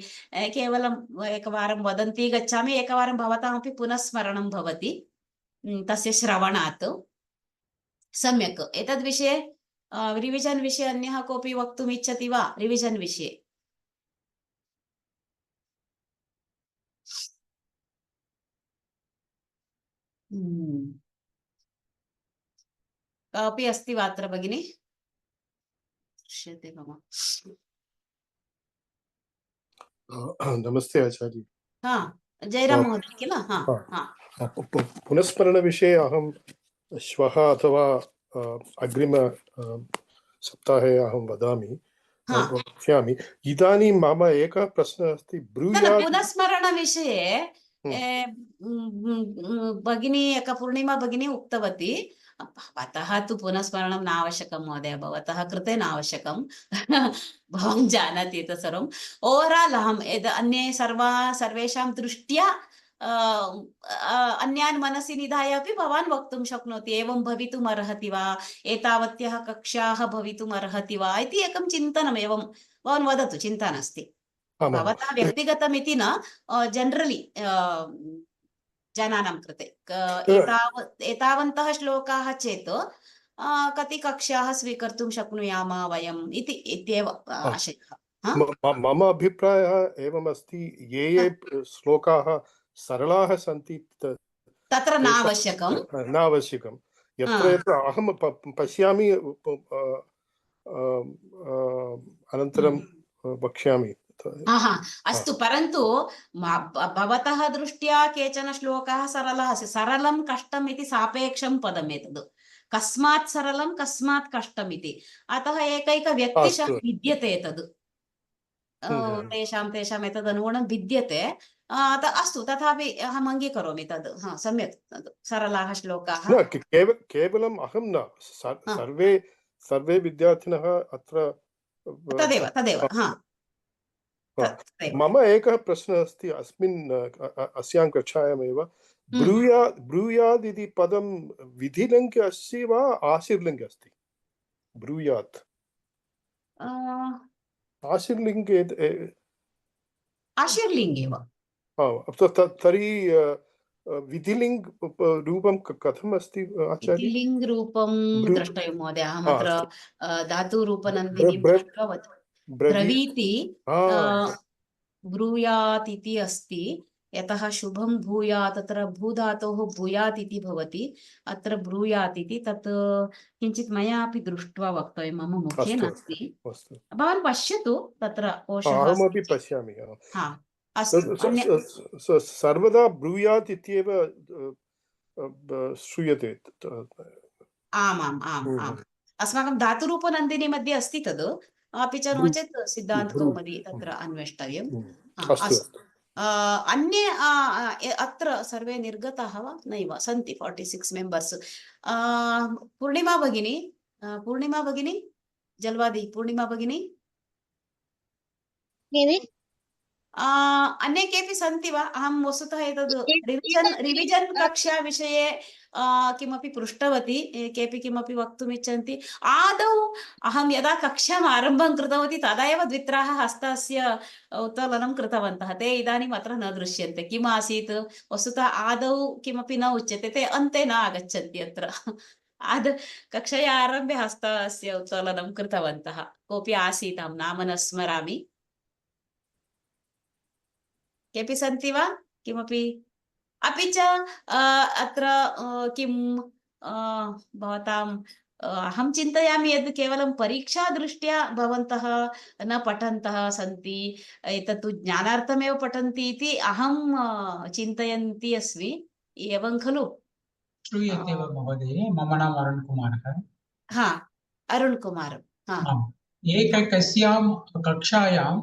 केवलम् एकवारं वदन्ती गच्छामि एकवारं भवतामपि पुनः स्मरणं भवति तस्य श्रवणात् सम्यक् एतद्विषये रिविजन् विषये अन्यः कोऽपि वक्तुम् इच्छति वा रिविजन् विषये कापि अस्ति वा अत्र भगिनि दृश्यते मम नमस्ते आचार्य हा जयराम महोदय किल हा हा पुनस्मरणविषये अहं श्वः अथवा अग्रिम सप्ताहे अहं वक्ष्यामि इदानीं मम एकः प्रश्नः अस्ति ब्रूयात् पुनस्मरणविषये भगिनी एका पूर्णिमा भगिनी उक्तवती भवतः तु पुनस्मरणं नावश्यकं महोदय भवतः कृते नावश्यकं भवान् जानाति एतत् सर्वम् ओवराल् अहं अन्ये सर्वेषां दृष्ट्या अन्यान् मनसि निधाय अपि भवान् वक्तुं शक्नोति एवं भवितुम् अर्हति वा एतावत्यः कक्षाः भवितुम् अर्हति वा इति एकं चिन्तनम् एवं भवान् वदतु चिन्ता नास्ति भवतः व्यक्तिगतमिति न जनरलि जनानां कृते एतावन्तः श्लोकाः चेत् कति कक्षाः स्वीकर्तुं शक्नुयामः वयम् इत्येव आशयः मम अभिप्रायः एवमस्ति ये श्लोकाः सरलाः सन्ति तत्र नावश्यकं यत्र यत्र अहं पश्यामि अनन्तरं वक्ष्यामि अस्तु परन्तु भवतः दृष्ट्या केचन श्लोकाः सरलः सरलं कष्टम् इति सापेक्षं पदम् एतद् कस्मात् सरलं कस्मात् कष्टम् इति अतः एकैकव्यक्तिशः भिद्यते तद् तेषां एतदनुगुणं भिद्यते अस्तु तथापि अहम् अङ्गीकरोमि तद् सम्यक् सरलाः श्लोकाः केवलम् अहं न सर्वे विद्यार्थिनः अत्र तदेव मम एकः प्रश्नः अस्ति अस्यां कक्षायामेव ब्रूयात् इति पदं विधिलिङ्गे अस्ति वा आशीर्लिङ्गे अस्ति ब्रूयात् आशीर्लिङ्गे तर्हि विधिलिङ्ग् रूपं कथम् अस्ति आचार्य विधिलिङ्ग् रूपं द्रष्टव्यं महोदय अहमत्र धातुरूपनन्दिनीं दृष्ट्वा ब्रवीति ब्रूयात् इति अस्ति यतः शुभं भूयात् तत्र भूधातोः भूयात् इति भवति अत्र ब्रूयात् इति तत् किञ्चित् मया अपि दृष्ट्वा वक्तव्यं मम मुखे नास्ति भवान् पश्यतु तत्र कोशः अहमपि पश्यामि अस्तु सर्वदा ब्रूयात् इत्येव श्रूयते आम् अस्माकं धातुरूपनन्दिनी मध्ये अस्ति तद् अपि च नो चेत् सिद्धान्तकौमुदी तत्र अन्वेष्टव्यम् अस्तु अन्ये अत्र सर्वे निर्गताः वा नैव सन्ति 46 मेम्बर्स् पूर्णिमा भगिनी जल्वादी पूर्णिमा भगिनी अन्ये केपि सन्ति वा अहं वस्तुतः एतद् रिविजन् कक्षा विषये किमपि पृष्टवती केपि किमपि वक्तुम् इच्छन्ति आदौ अहं यदा कक्षाम् आरम्भं कृतवती तदा एव द्वित्राः हस्तस्य उत्तोलनं कृतवन्तः ते इदानीम् अत्र न दृश्यन्ते किम् आसीत् वस्तुतः आदौ किमपि न उच्यते ते अन्ते न आगच्छन्ति अत्र कक्षया आरम्भे हस्तस्य उत्तोलनं कृतवन्तः कोऽपि आसीत् अहं नाम न स्मरामि केऽपि सन्ति वा किमपि अपि च अत्र किं भवताम् अहं चिन्तयामि यद् केवलं परीक्षादृष्ट्या भवन्तः न पठन्तः सन्ति एतत्तु ज्ञानार्थमेव पठन्ति इति अहं चिन्तयन्ती अस्मि एवं खलु श्रूयते वा महोदय? मम नाम अरुणकुमारः। हा अरुण कुमार हा आम्। एकैकस्यां कक्षायां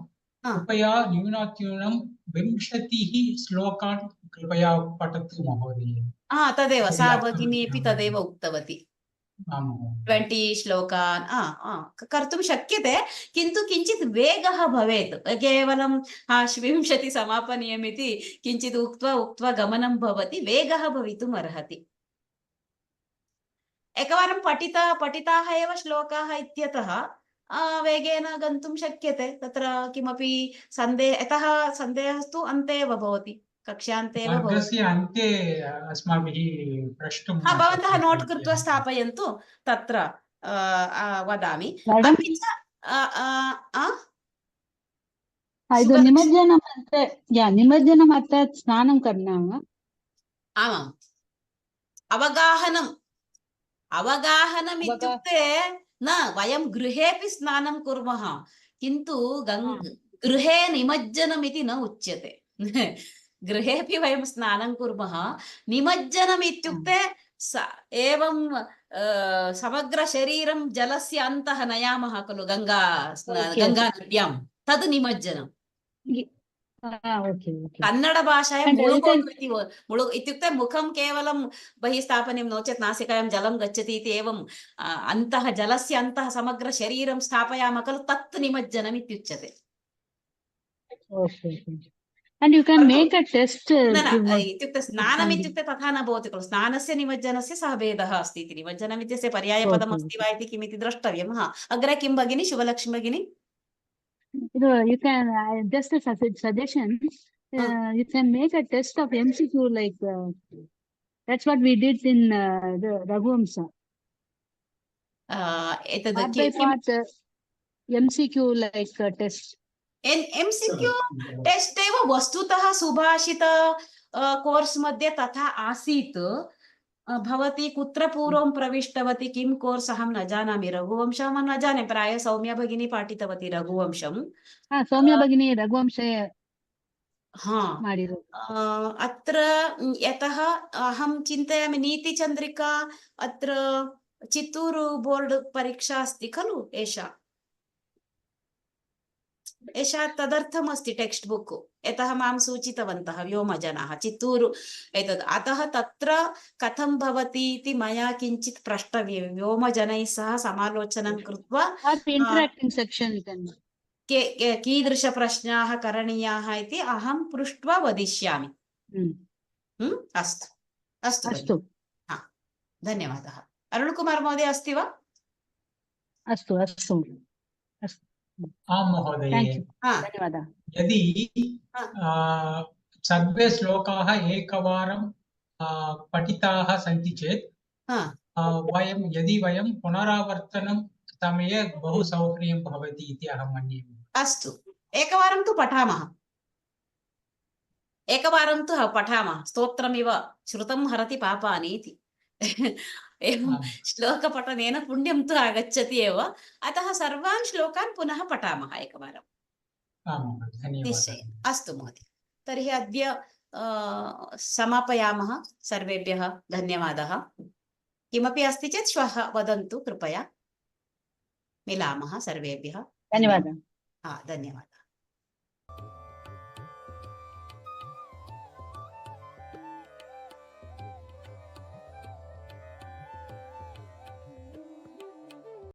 हा कृपया न्यूनातिन्यूनं 20 श्लोकान् कृपया पठतु महोदय। हा तदेव सा पर्याप्तं भगिनी अपि ज्ञानं। तदेव उक्तवती आं महोदय। 20 श्लोकान् कर्तुं शक्यते किन्तु किञ्चित् वेगः भवेत् केवलं 20 समापनीयमिति किञ्चित् उक्त्वा गमनं भवति वेगः भवितुम् अर्हति एकवारं पठिताः एव श्लोकाः इत्यतः वेगेन गन्तुं शक्यते तत्र किमपि यतः सन्देहः तु अन्ते एव भवति कक्ष्यान्ते एव भवति वर्गस्य अन्ते अस्माभिः प्रष्टुं भवन्तः शक्यते नोट् इति कृत्वा अहं- स्थापयन्तु तत्र वदामि Madam, अपि च ಇದು ನಿಮಜ್ಜನ ಮತ್ತೆ ನಿಮಜ್ಜನ ಮತ್ತೆ ಸ್ನಾನಂ ಕರ್ನಾಮ आमाम् अवगाहनम् इत्युक्ते न वयं गृहेपि स्नानं कुर्मः किन्तु गृहे निमज्जनम् इति न उच्यते गृहेपि वयं स्नानं कुर्मः निमज्जनम् इत्युक्ते एवं समग्रशरीरं जलस्य अन्तः नयामः खलु गङ्गानद्यां तद् निमज्जनम् कन्नड भाषायां मुळुगोडु इत्युक्ते मुखं केवलं बहिः स्थापनीयं नो चेत् नासिकायां जलं गच्छति इति एवं अन्तः जलस्य अन्तः समग्रशरीरं स्थापयामः खलु तत् निमज्जनम् इत्युच्यते and you can make a test इत्युक्ते स्नानम् इत्युक्ते तथा न भवति खलु स्नानस्य निमज्जनस्य सः भेदः अस्ति इति निमज्जनम् इत्यस्य पर्यायपदम् अस्ति वा इति किमिति द्रष्टव्यं अग्रे किं भगिनि शुभलक्ष्मी भगिनी you can just a suggestion you can make a test of MCQ like that's what we did in the Raghuvamsa एतद् MCQ like test MCQ test एव वस्तुतः सुभाषित कोर्स् मध्ये तथा आसीत् भवती कुत्र पूर्वं प्रविष्टवती किं कोर्स् अहं न जानामि रघुवंशम् अहं न जाने प्रायः सौम्या भगिनी पाठितवती रघुवंशम् सौम्या भगिनी रघुवंशे अत्र यतः अहं चिन्तयामि नीतिचन्द्रिका अत्र चित्तूरु बोर्ड् परीक्षा अस्ति खलु एषा तदर्थम् अस्ति टेक्स्ट् बुक् यतः मां सूचितवन्तः व्योमजनाः चित्तूरु एतद् अतः तत्र कथं भवति इति मया किञ्चित् प्रष्टव्यं व्योमजनैः सह समालोचनं कृत्वा interacting section कीदृशप्रश्नाः करणीयाः इति अहं पृष्ट्वा वदिष्यामि अस्तु अस्तु अस्तु धन्यवादः अरुणकुमार महोदय अस्ति वा अस्तु अस्तु आं महोदय धन्यवादः यदि सर्वे श्लोकाः एकवारं पठिताः सन्ति चेत् वयं पुनरावर्तनं समये बहु सौकर्यं भवति इति अहं मन्ये अस्तु एकवारं तु पठामः स्तोत्रमिव श्रुतं हरति पापानि इति एवं श्लोकपठनेन पुण्यं तु आगच्छति एव अतः सर्वान् श्लोकान् पुनः पठामः एकवारं निश्चयेन अस्तु महोदय तर्हि अद्य समापयामः सर्वेभ्यः धन्यवादः किमपि अस्ति चेत् श्वः वदन्तु कृपया मिलामः सर्वेभ्यः धन्यवादः धन्यवादः